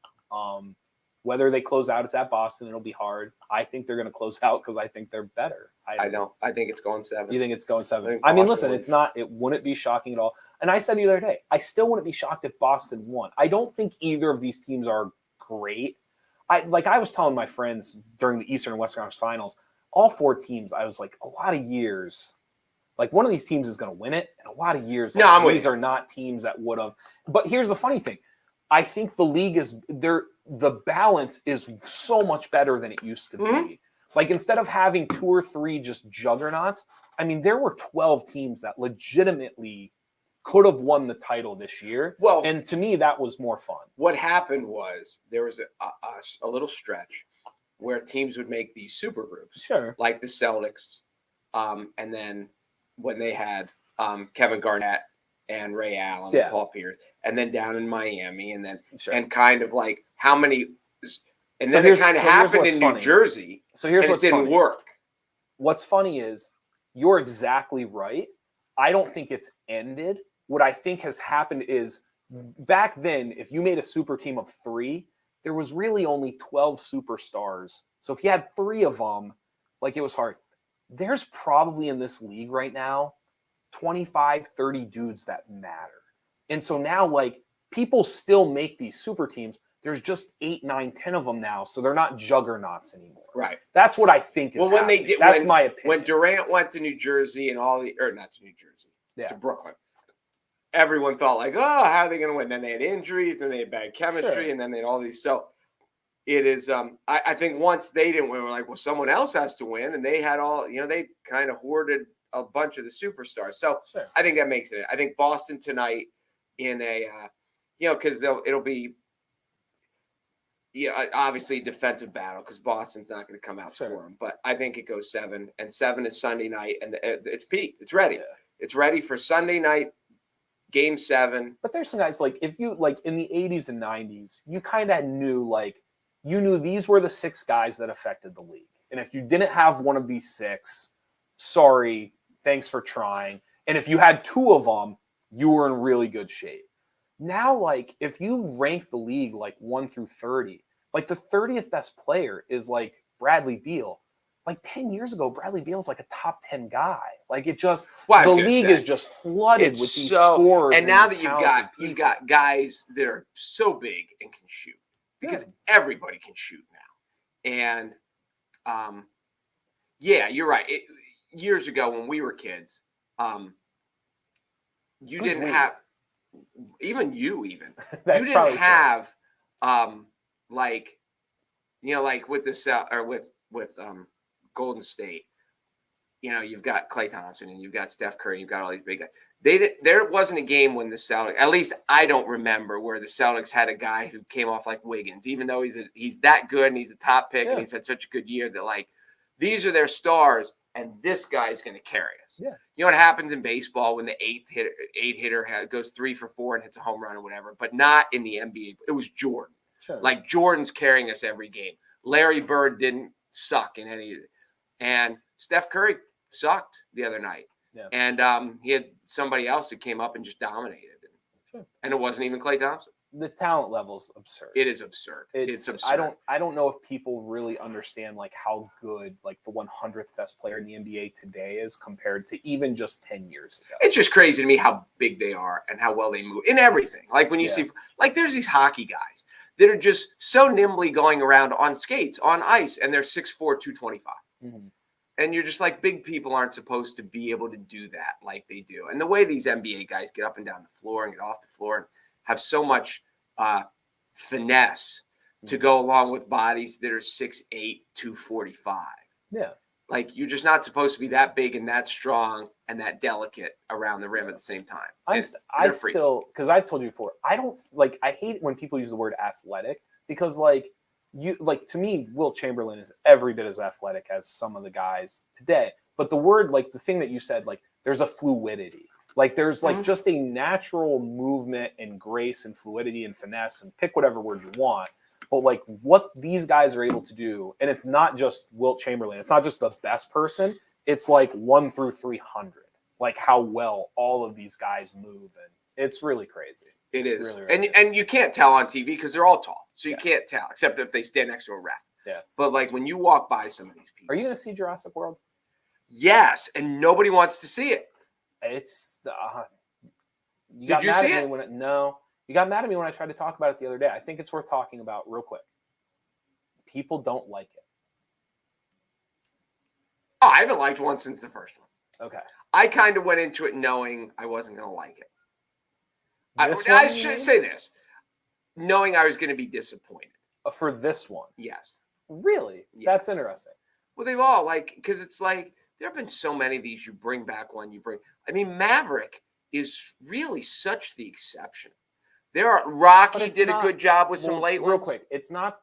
Whether they close out, it's at Boston. It'll be hard. I think they're going to close out because I think they're better. I don't. I think it's going 7. You think it's going 7? I mean, listen, it's not. It wouldn't be shocking at all. And I said the other day, I still wouldn't be shocked if Boston won. I don't think either of these teams are great. I was telling my friends during the Eastern and Western Conference Finals, all 4 teams, I was like, a lot of years. Like, one of these teams is going to win it, and a lot of years. No, I'm with these are not teams that would have. But here's the funny thing. I think the league is there. The balance is so much better than it used to be. Like, instead of having 2 or 3 just juggernauts, I mean, there were 12 teams that legitimately could have won the title this year. Well, and to me, that was more fun. What happened was there was a little stretch where teams would make these super groups, Sure. like the Celtics, and then when they had Kevin Garnett and Ray Allen and Paul Pierce, and then down in Miami, and then and kind of like how many, and then it kind of happened in New Jersey. So here's what's funny. It didn't work. What's funny is you're exactly right. I don't think it's ended. What I think has happened is back then, if you made a super team of 3, there was really only 12 superstars. So if you had 3 of them, like, it was hard. There's probably in this league right now 25, 30 dudes that matter. And so now, like, people still make these super teams. There's just 8, 9, 10 of them now. So they're not juggernauts anymore. Right. That's what I think is when they did, that's my opinion. When Durant went to New Jersey and not to New Jersey, to Brooklyn, everyone thought like, oh, how are they going to win? Then they had injuries, then they had bad chemistry, and then they had all these. So it is, I think once they didn't win, we're like, well, someone else has to win. And they had all, they kind of hoarded a bunch of the superstars. So I think that makes it. I think Boston tonight in a, because it'll be, obviously defensive battle because Boston's not going to come out for them. But I think it goes 7, and 7 is Sunday night, and it's peaked. It's ready. Yeah. It's ready for Sunday night, Game 7. But there's some guys, like, if you, like, in the 80s and 90s, you kind of knew, like, you knew these were the 6 guys that affected the league. And if you didn't have one of these 6, sorry, thanks for trying. And if you had 2 of them, you were in really good shape. Now, like, if you rank the league, like, 1 through 30, like, the 30th best player is, like, Bradley Beal. Like, 10 years ago, Bradley Beal's like a top 10 guy. Like, it just, the league is just flooded with these scorers. And now that you've got guys that are so big and can shoot, because everybody can shoot now. And, you're right. years ago when we were kids, you Who's didn't we? have even you That's you didn't probably true. have like like with the or with Golden State. You've got Klay Thompson and you've got Steph Curry, you've got all these big guys. There wasn't a game when the Celtics, at least I don't remember, where the Celtics had a guy who came off like Wiggins, even though he's that good and he's a top pick and he's had such a good year that like these are their stars and this guy's going to carry us. Yeah. You know what happens in baseball when the eight hitter goes 3 for 4 and hits a home run or whatever, but not in the NBA. It was Jordan. Sure. Like Jordan's carrying us every game. Larry Bird didn't suck in any of it. And Steph Curry sucked the other night. Yeah. And he had somebody else that came up and just dominated. Sure. And it wasn't even Klay Thompson. The talent level's absurd. It is absurd. It's absurd. I don't know if people really understand like how good like the 100th best player in the NBA today is compared to even just 10 years ago. It's just crazy to me how big they are and how well they move in everything. Like when you see, like there's these hockey guys that are just so nimbly going around on skates, on ice, and they're 6'4", 225. Mm-hmm. And you're just like, big people aren't supposed to be able to do that like they do. And the way these NBA guys get up and down the floor and get off the floor and have so much finesse to go along with bodies that are 6'8", 245. Yeah. Like you're just not supposed to be that big and that strong and that delicate around the rim at the same time. I still, because I've told you before, I hate when people use the word athletic because to me, Wilt Chamberlain is every bit as athletic as some of the guys today. But the word, like the thing that you said, like there's a fluidity. Like there's like just a natural movement and grace and fluidity and finesse and pick whatever word you want. But like what these guys are able to do, and it's not just Wilt Chamberlain. It's not just the best person. It's like 1 through 300. Like how well all of these guys move, and it's really crazy. It is, really, really and you can't tell on TV because they're all tall, so you can't tell except if they stand next to a ref. Yeah. But like when you walk by some of these people, Are you going to see Jurassic World? Yes, and nobody wants to see it. It's Did you see it? No, you got mad at me when I tried to talk about it the other day. I think it's worth talking about real quick. People don't like it. Oh, I haven't liked one since the first one. Okay. I kind of went into it knowing I wasn't going to like it. I should say this, knowing I was going to be disappointed. For this one? Yes. Really? Yes. That's interesting. Well, they've all because it's like there have been so many of these. You bring back one, I mean, Maverick is really such the exception. Rocky did a good job with some late ones. Real quick, it's not.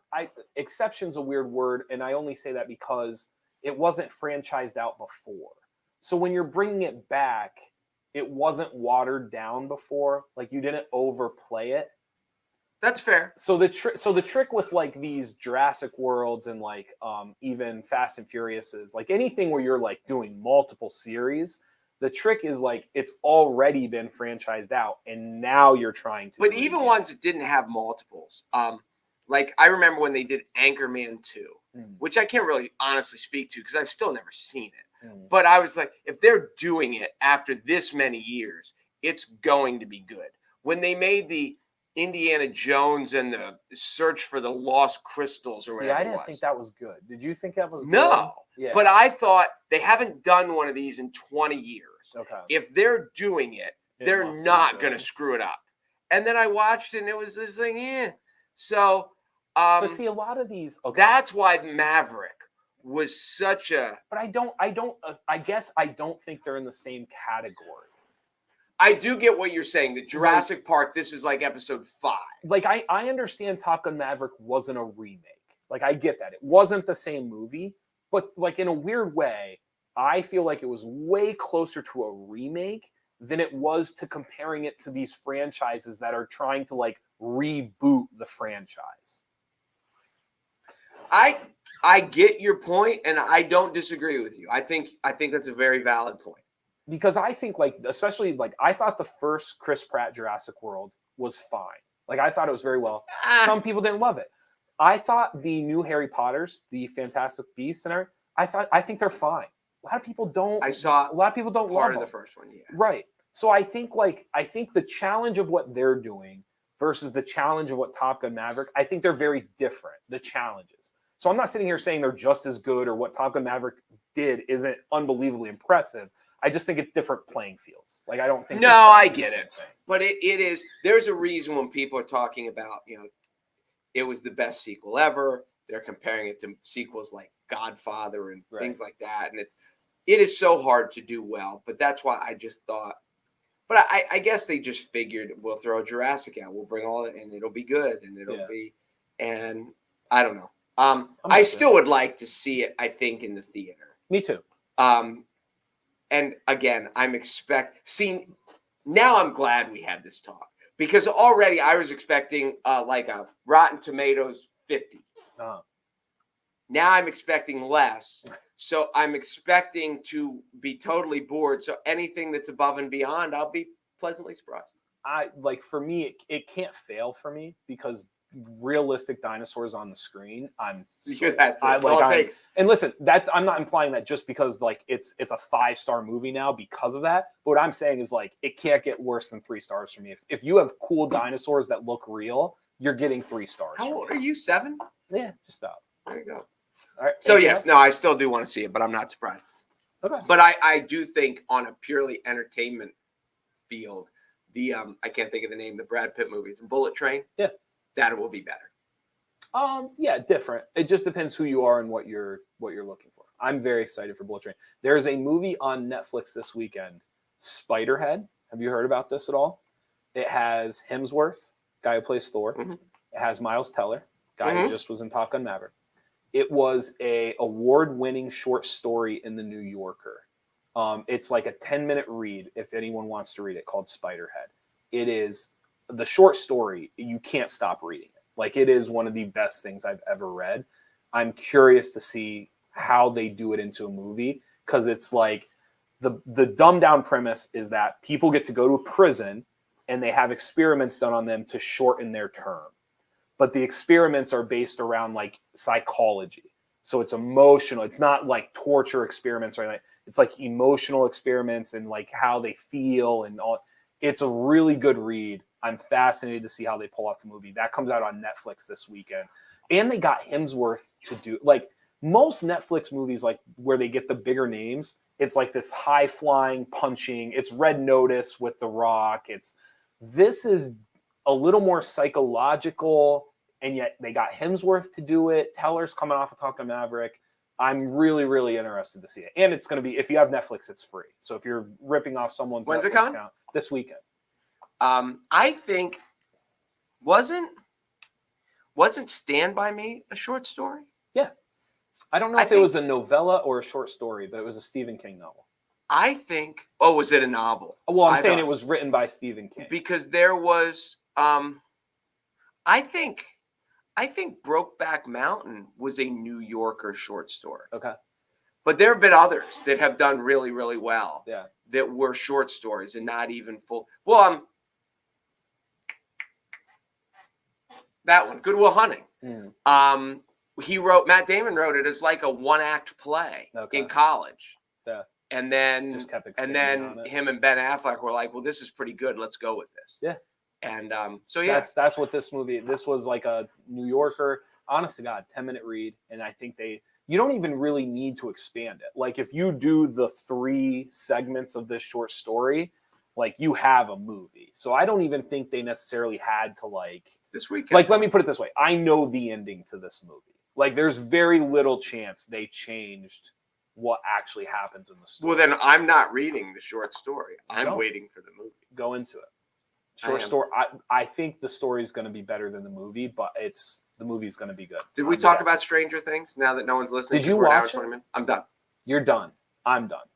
Exception's a weird word, and I only say that because it wasn't franchised out before. So when you're bringing it back, it wasn't watered down before. Like you didn't overplay it. That's fair. So the trick with like these Jurassic Worlds and like even Fast and Furious is like anything where you're like doing multiple series. The trick is like it's already been franchised out, and now you're trying to. But even ones that didn't have multiples, like I remember when they did Anchorman 2, which I can't really honestly speak to because I've still never seen it. But I was like, if they're doing it after this many years, it's going to be good. When they made the Indiana Jones and the Search for the Lost Crystals or whatever I didn't think that was good. Did you think that was good? No. Yeah. But I thought they haven't done one of these in 20 years. Okay. If they're doing it, they're not going to screw it up. And then I watched it and it was this thing, So, but see, a lot of these. Okay. That's why Maverick was such a. But I guess I don't think they're in the same category. I do get what you're saying. The Jurassic Park, this is like episode 5. Like, I understand Top Gun Maverick wasn't a remake. Like, I get that. It wasn't the same movie. But, like, in a weird way, I feel like it was way closer to a remake than it was to comparing it to these franchises that are trying to, like, reboot the franchise. I get your point, and I don't disagree with you. I think that's a very valid point. Because I think, like, especially, like, I thought the first Chris Pratt Jurassic World was fine. Like, I thought it was very well. Some people didn't love it. I thought the new Harry Potters, the Fantastic Beasts, and everything, I think they're fine. A lot of people don't. I saw a lot of people don't part love of the first one. Yeah. Right. So I think the challenge of what they're doing versus the challenge of what Top Gun Maverick, I think they're very different. The challenges. So I'm not sitting here saying they're just as good or what Top Gun Maverick did isn't unbelievably impressive. I just think it's different playing fields. Like, I don't think. No, I get it. But it is. There's a reason when people are talking about, it was the best sequel ever. They're comparing it to sequels like Godfather and things like that. And it is so hard to do well. But that's why I just thought. But I guess they just figured we'll throw Jurassic out. We'll bring all it, and it'll be good, and it'll be. And I don't know. I still would like to see it, I think, in the theater. Me too. And again, now I'm glad we had this talk, because already I was expecting like a Rotten Tomatoes 50. Now I'm expecting less. So I'm expecting to be totally bored. So anything that's above and beyond, I'll be pleasantly surprised. For me, it can't fail for me, because realistic dinosaurs on the screen, That's all it takes. And listen, that I'm not implying that just because it's a 5-star movie now because of that. But what I'm saying is it can't get worse than 3 stars for me. If you have cool dinosaurs that look real, you're getting 3 stars. How old are you? 7? Yeah, just about. There you go. All right. So yes, no, I still do want to see it, but I'm not surprised. Okay. But I do think on a purely entertainment field, I can't think of the name, the Brad Pitt movie. It's Bullet Train. Yeah. That will be better. Yeah, different. It just depends who you are and what you're looking for. I'm very excited for Bullet Train. There's a movie on Netflix this weekend, Spiderhead. Have you heard about this at all? It has Hemsworth, guy who plays Thor. Mm-hmm. It has Miles Teller, guy who just was in Top Gun Maverick. It was a award-winning short story in the New Yorker. It's like a 10-minute read, if anyone wants to read it, called Spiderhead. It is the short story. You can't stop reading it. It is one of the best things I've ever read. I'm curious to see how they do it into a movie, because it's the dumbed down premise is that people get to go to a prison and they have experiments done on them to shorten their term. But the experiments are based around psychology. So it's emotional. It's not torture experiments or anything. It's emotional experiments and how they feel and all. It's a really good read. I'm fascinated to see how they pull off the movie. That comes out on Netflix this weekend. And they got Hemsworth to do most Netflix movies, where they get the bigger names. It's this high flying punching. It's Red Notice with The Rock. This is a little more psychological, and yet they got Hemsworth to do it. Teller's coming off of Top Gun Maverick. I'm really, really interested to see it. And it's going to be, if you have Netflix, it's free. So if you're ripping off someone's When's Netflix it coming? account, this weekend. I think wasn't Stand By Me a short story? Yeah. I don't know if it was a novella or a short story, but it was a Stephen King novel. I think. Oh, was it a novel? Well, I'm saying it was written by Stephen King. Because there was, I think Brokeback Mountain was a New Yorker short story. Okay. But there have been others that have done really, really well. Yeah. That were short stories and not even full. Well, that one, Good Will Hunting. Matt Damon wrote it as a 1-act play in college. Yeah. And then just kept and then on it. Him and Ben Affleck were like, well, this is pretty good. Let's go with this. Yeah. And so yeah. That's what this was a New Yorker, honest to God, 10-minute read. And I think you don't even really need to expand it. If you do the 3 segments of this short story, you have a movie. So I don't even think they necessarily had to this weekend. Let me put it this way. I know the ending to this movie. There's very little chance they changed what actually happens in the story. Well, then I'm not reading the short story. I'm waiting for the movie. Go into it. Short story. I think the story is going to be better than the movie, but the movie's going to be good. Did we talk about Stranger Things now that no one's listening? Did you watch it? I'm done. You're done. I'm done.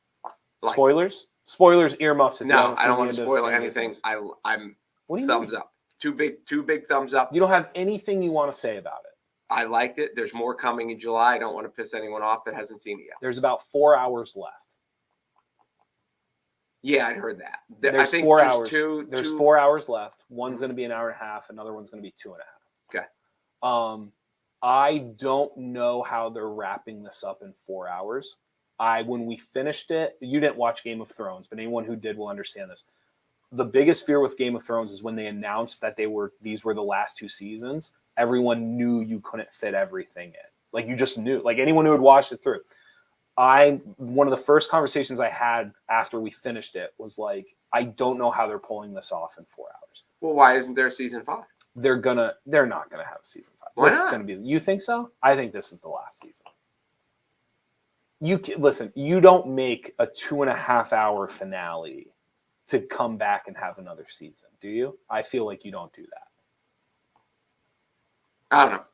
Spoilers? Spoilers, earmuffs. If no, I don't want to spoil anything. I'm what do you thumbs mean? Up. Two big thumbs up. You don't have anything you want to say about it? I liked it. There's more coming in July. I don't want to piss anyone off that hasn't seen it yet. There's about 4 hours left. Yeah, I'd heard that. There's I think 4 just hours. There's 2 4 hours left. One's going to be an hour and a half. Another one's going to be 2.5. Okay. I don't know how they're wrapping this up in 4 hours. When we finished it, you didn't watch Game of Thrones, but anyone who did will understand this. The biggest fear with Game of Thrones is when they announced that these were the last 2 seasons. Everyone knew you couldn't fit everything in. Like you just knew. Like anyone who had watched it through. One of the first conversations I had after we finished it was like, I don't know how they're pulling this off in 4 hours. Well, why isn't there a season 5? They're not gonna have a season 5. Why This not? is gonna be. You think so? I think this is the last season. Listen. You don't make a 2.5 hour finale to come back and have another season, do you? I feel like you don't do that. I don't know.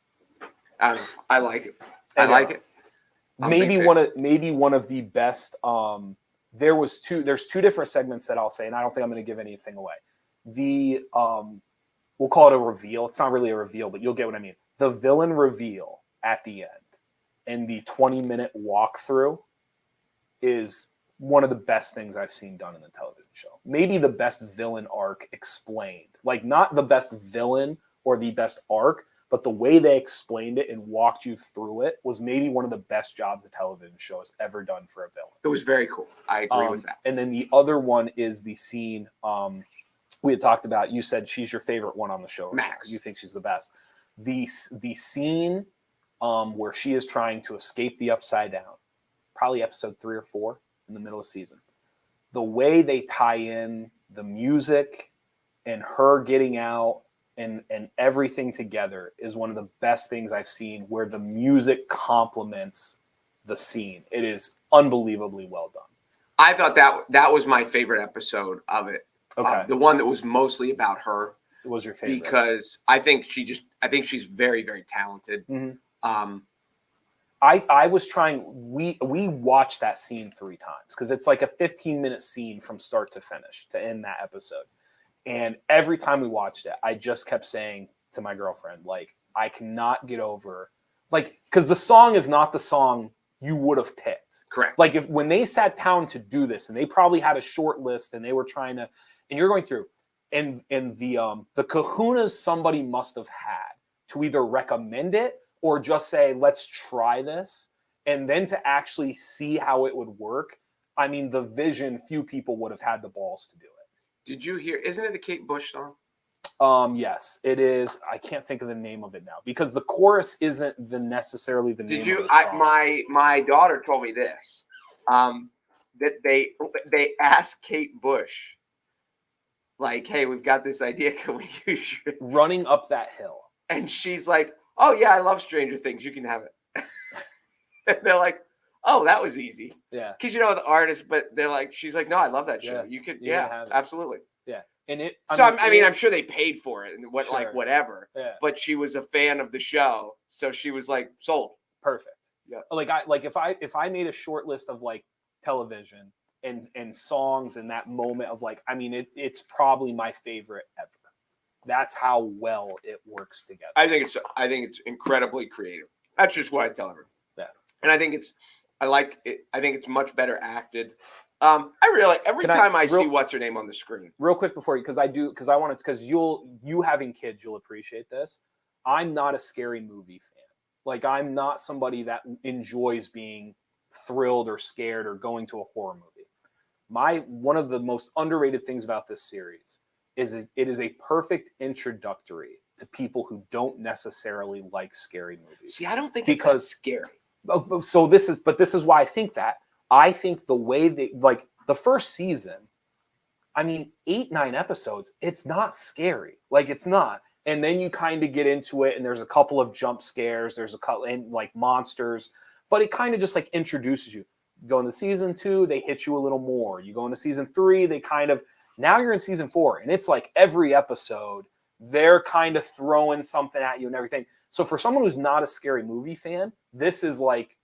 I like it. I like it. Maybe one of the best. There's two different segments that I'll say, and I don't think I'm going to give anything away. We'll call it a reveal. It's not really a reveal, but you'll get what I mean. The villain reveal at the end and the 20-minute walkthrough is one of the best things I've seen done in a television show. Maybe the best villain arc explained. Like not the best villain or the best arc, but the way they explained it and walked you through it was maybe one of the best jobs a television show has ever done for a villain. It was very cool. I agree with that. And then the other one is the scene we had talked about. You said she's your favorite one on the show. Max. You think she's the best. The scene where she is trying to escape the Upside Down, probably episode 3 or 4 in the middle of the season. The way they tie in the music and her getting out and everything together is one of the best things I've seen where the music complements the scene. It is unbelievably well done. I thought that was my favorite episode of it. Okay. The one that was mostly about her. It was your favorite. Because I think she's very, very talented. Mm-hmm. I was trying, we watched that scene 3 times because it's like a 15-minute scene from start to finish to end that episode. And every time we watched it, I just kept saying to my girlfriend, like, I cannot get over, like, because the song is not the song you would have picked. Correct. Like when they sat down to do this and they probably had a short list and they were trying to, and you're going through, and the kahunas somebody must have had to either recommend it or just say, let's try this. And then to actually see how it would work. I mean, the vision, few people would have had the balls to do it. Did you hear? Isn't it the Kate Bush song? Yes, it is. I can't think of the name of it now because the chorus isn't necessarily the name. Did you? Of the song. My daughter told me this. That they asked Kate Bush, like, "Hey, we've got this idea. Can we use it?" Running Up That Hill, and she's like, "Oh yeah, I love Stranger Things. You can have it." And they're like, "Oh, that was easy." Yeah. Because the artist, but they're like, she's like, "No, I love that show. Yeah. You could, You yeah, absolutely." Yeah. And it. I'm sure they paid for it and Sure. like whatever. Yeah. But she was a fan of the show, so she was like sold. Perfect. Yeah. Like if I made a short list of like television and songs and that moment of like, I mean, it's probably my favorite ever. That's how well it works together. I think it's incredibly creative. That's just what I tell everyone. Yeah. And I like it. I think it's much better acted. Every time I see what's her name on the screen. Real quick before you, because you having kids, you'll appreciate this. I'm not a scary movie fan. Like I'm not somebody that enjoys being thrilled or scared or going to a horror movie. One of the most underrated things about this series is it is a perfect introductory to people who don't necessarily like scary movies. See, I don't think it's scary. So this is why I think that. I think the way they, like the first season, I mean, 8-9 episodes, it's not scary. Like it's not. And then you kind of get into it and there's a couple of jump scares. There's a couple and like monsters, but it kind of just like introduces you. You go into season 2, they hit you a little more. You go into season 3, they kind of, now you're in season 4 and it's like every episode, they're kind of throwing something at you and everything. So for someone who's not a scary movie fan, this is like,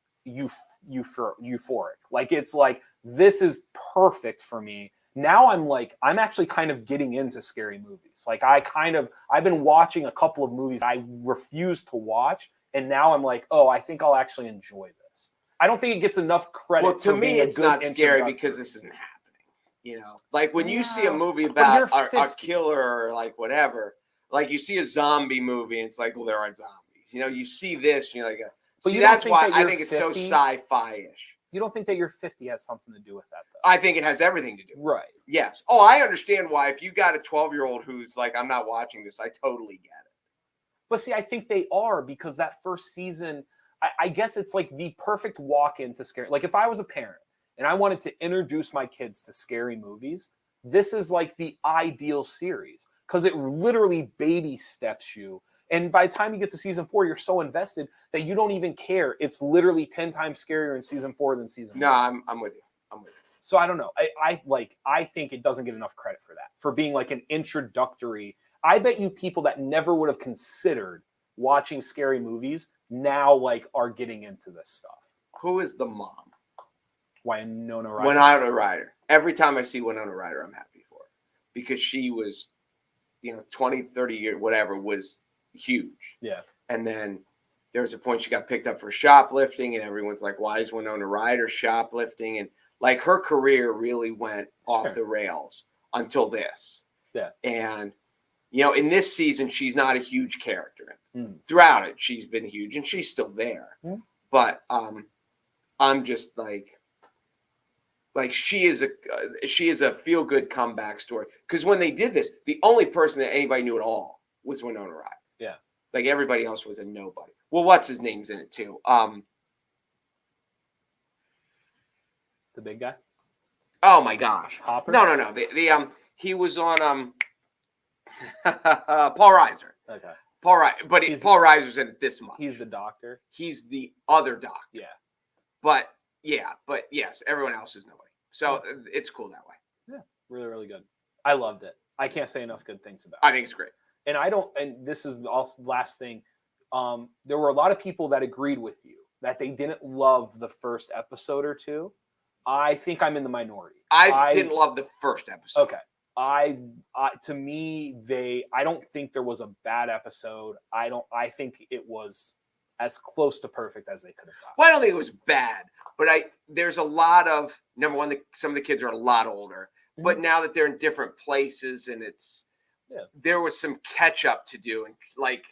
euphoric. Like it's like this is perfect for me. Now I'm actually kind of getting into scary movies. Like I've been watching a couple of movies I refuse to watch, and now I'm like, oh, I think I'll actually enjoy this. I don't think it gets enough credit. Well, to me, it's not scary because this isn't happening. Like when you see a movie about a killer or like whatever, like you see a zombie movie, and it's like, well, there are zombies. You see this, and you're like. See, that's why I think it's so sci-fi-ish. You don't think that your 50 has something to do with that, though? I think it has everything to do with it. Right. Yes. Oh, I understand why. If you got a 12-year-old who's like, I'm not watching this, I totally get it. But see, I think they are because that first season, I guess it's like the perfect walk-in to scary. Like if I was a parent and I wanted to introduce my kids to scary movies, this is like the ideal series because it literally baby steps you. And by the time you get to season 4, you're so invested that you don't even care. It's literally 10 times scarier in season 4 than season 1. No, I'm with you. I'm with you. So I don't know. I think it doesn't get enough credit for that, for being like an introductory. I bet you people that never would have considered watching scary movies now like are getting into this stuff. Who is the mom? Winona Ryder. Winona Ryder. Every time I see Winona Ryder, I'm happy for her because she was, 20, 30 years, whatever, was huge. Yeah. And then there was a point she got picked up for shoplifting, and everyone's like, why is Winona Ryder shoplifting? And like her career really went off the rails until this. Yeah. And, in this season, she's not a huge character. Throughout it, she's been huge, and she's still there. But I'm just like she is a feel good comeback story. Because when they did this, the only person that anybody knew at all was Winona Ryder. Yeah. Like everybody else was a nobody. Well, what's his name's in it too? The big guy? Oh my gosh. Hopper? No. He was on Paul Reiser. Okay. Paul Reiser's in it this much. He's the doctor. He's the other doctor. Yeah. But yes, everyone else is nobody. So it's cool that way. Yeah. Really, really good. I loved it. I can't say enough good things about it. I think it's great. And this is also the last thing. There were a lot of people that agreed with you that they didn't love the first episode or two. I think I'm in the minority. I didn't love the first episode. Okay. To me, I don't think there was a bad episode. I think it was as close to perfect as they could have gotten. Well, I don't think it was bad, but there's a lot of, number one, some of the kids are a lot older, but now that they're in different places and there was some catch up to do, and like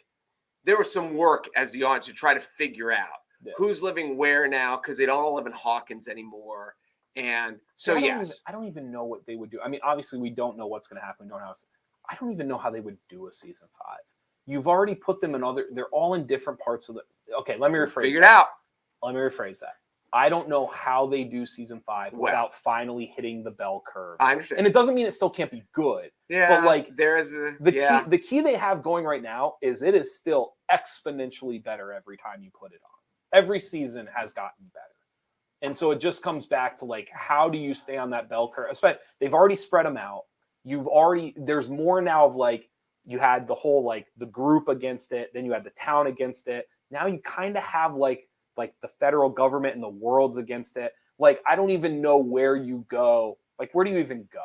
there was some work as the audience to try to figure out who's living where now, because they don't all live in Hawkins anymore. And so, I don't even know what they would do. I mean, obviously, we don't know what's going to happen. I don't even know how they would do a season 5. You've already put them in they're all in different parts of okay, let me rephrase figure it out. Let me rephrase that. I don't know how they do season 5 without finally hitting the bell curve. I understand. And it doesn't mean it still can't be good. Yeah. But like the key they have going right now is it is still exponentially better every time you put it on. Every season has gotten better. And so it just comes back to like, how do you stay on that bell curve? They've already spread them out. There's more now of like, you had the whole, like the group against it. Then you had the town against it. Now you kind of have like the federal government and the world's against it. Like, I don't even know where you go. Like, where do you even go?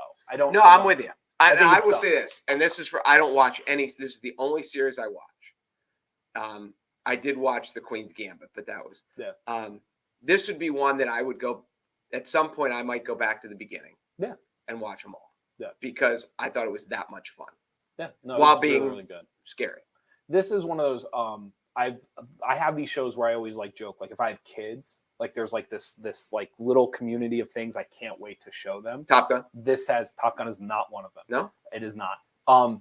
I'm with you. I will say this, and this is I don't watch any, this is the only series I watch. I did watch The Queen's Gambit, but that was, this would be one that I would go, at some point I might go back to the beginning and watch them all. Yeah. Because I thought it was that much fun. Yeah. No, while being really, really good. Scary. This is one of those, I have these shows where I always like joke, like if I have kids, like there's like this like little community of things I can't wait to show them. Top Gun? Top Gun is not one of them. No? It is not.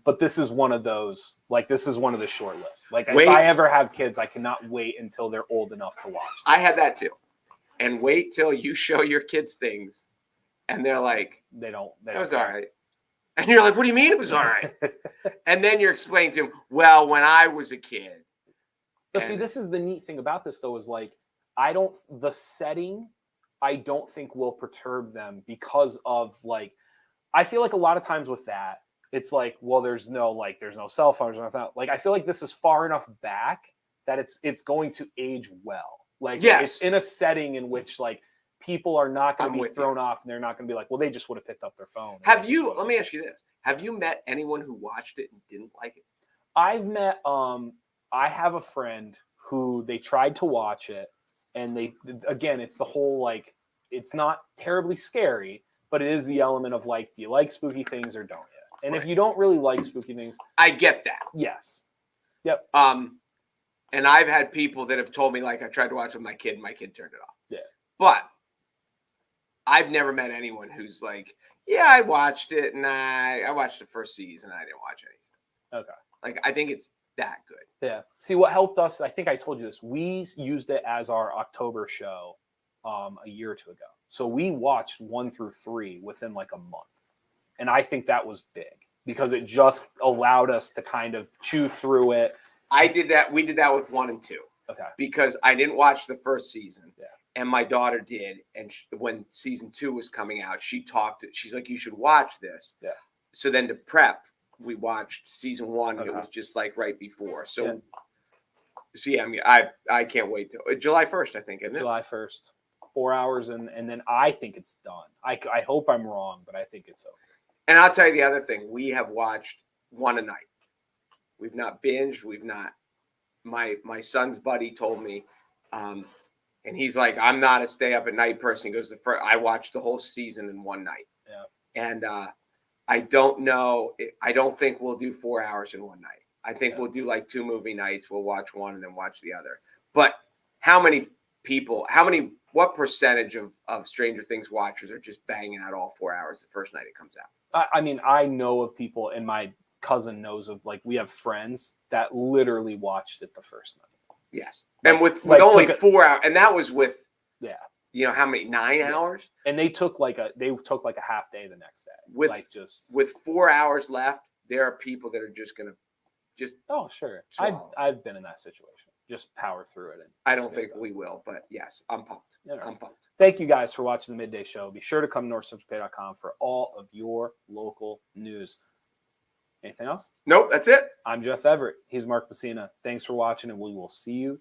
But this is one of those, like this is one of the short lists. Like if I ever have kids, I cannot wait until they're old enough to watch this. I had that too. And wait till you show your kids things and they're like, they don't all right. And you're like, what do you mean it was all right? And then you're explaining to them, well, when I was a kid. But see, this is the neat thing about this though, is like, the setting, I don't think will perturb them because of like, I feel like a lot of times with that, it's like, well, there's no cell phones or nothing. Like, I feel like this is far enough back that it's going to age well. Like, it's in a setting in which like people are not going to be thrown off, and they're not going to be like, well, they just would have picked up their phone. Let me ask you this. Have you met anyone who watched it and didn't like it? I've met, I have a friend who they tried to watch it, and it's the whole, like, it's not terribly scary, but it is the element of like, do you like spooky things or don't you? And if you don't really like spooky things, I get that. Yes. Yep. And I've had people that have told me, like, I tried to watch with my kid and my kid turned it off. Yeah. But I've never met anyone who's like, yeah, I watched it and I watched the first season. I didn't watch anything. Okay. Like, I think that good. Yeah. See, what helped us, I think I told you this, we used it as our October show a year or two ago. So we watched 1 through 3 within like a month. And I think that was big because it just allowed us to kind of chew through it. I did that. We did that with 1 and 2. Okay. Because I didn't watch the first season. Yeah. And my daughter did. And when season 2 was coming out, she's like, you should watch this. Yeah. So then to prep, we watched season 1 and Okay. it was just like right before. So, Yeah. I mean, I can't wait till July 1st, I think, isn't it? July 1st, 4 hours. And then I think it's done. I hope I'm wrong, but I think it's over. And I'll tell you the other thing. We have watched 1 a night. We've not binged. We've not. My son's buddy told me, and he's like, I'm not a stay up at night person. He goes, I watched the whole season in 1 night. Yeah. And I don't know. I don't think we'll do 4 hours in 1 night. I think we'll do like 2 movie nights. We'll watch one and then watch the other. But what percentage of Stranger Things watchers are just banging out all 4 hours the first night it comes out? I mean, I know of people, and my cousin knows of, like, we have friends that literally watched it the first night. Yes. Like, And with like only took 4 hours, and that was with, Yeah. you know, how many, 9 hours? And they took like a half day the next day. With- like just With 4 hours left, there are people that are just going to oh sure. swallow. I've been in that situation. Just power through it. And I don't just get it think done. we will, but yes, I'm pumped. Interesting. I'm pumped. Thank you guys for watching the Midday Show. Be sure to come to NorthcentralPa.com for all of your local news. Anything else? Nope, that's it. I'm Jeff Everett. He's Mark Messina. Thanks for watching, and we will see you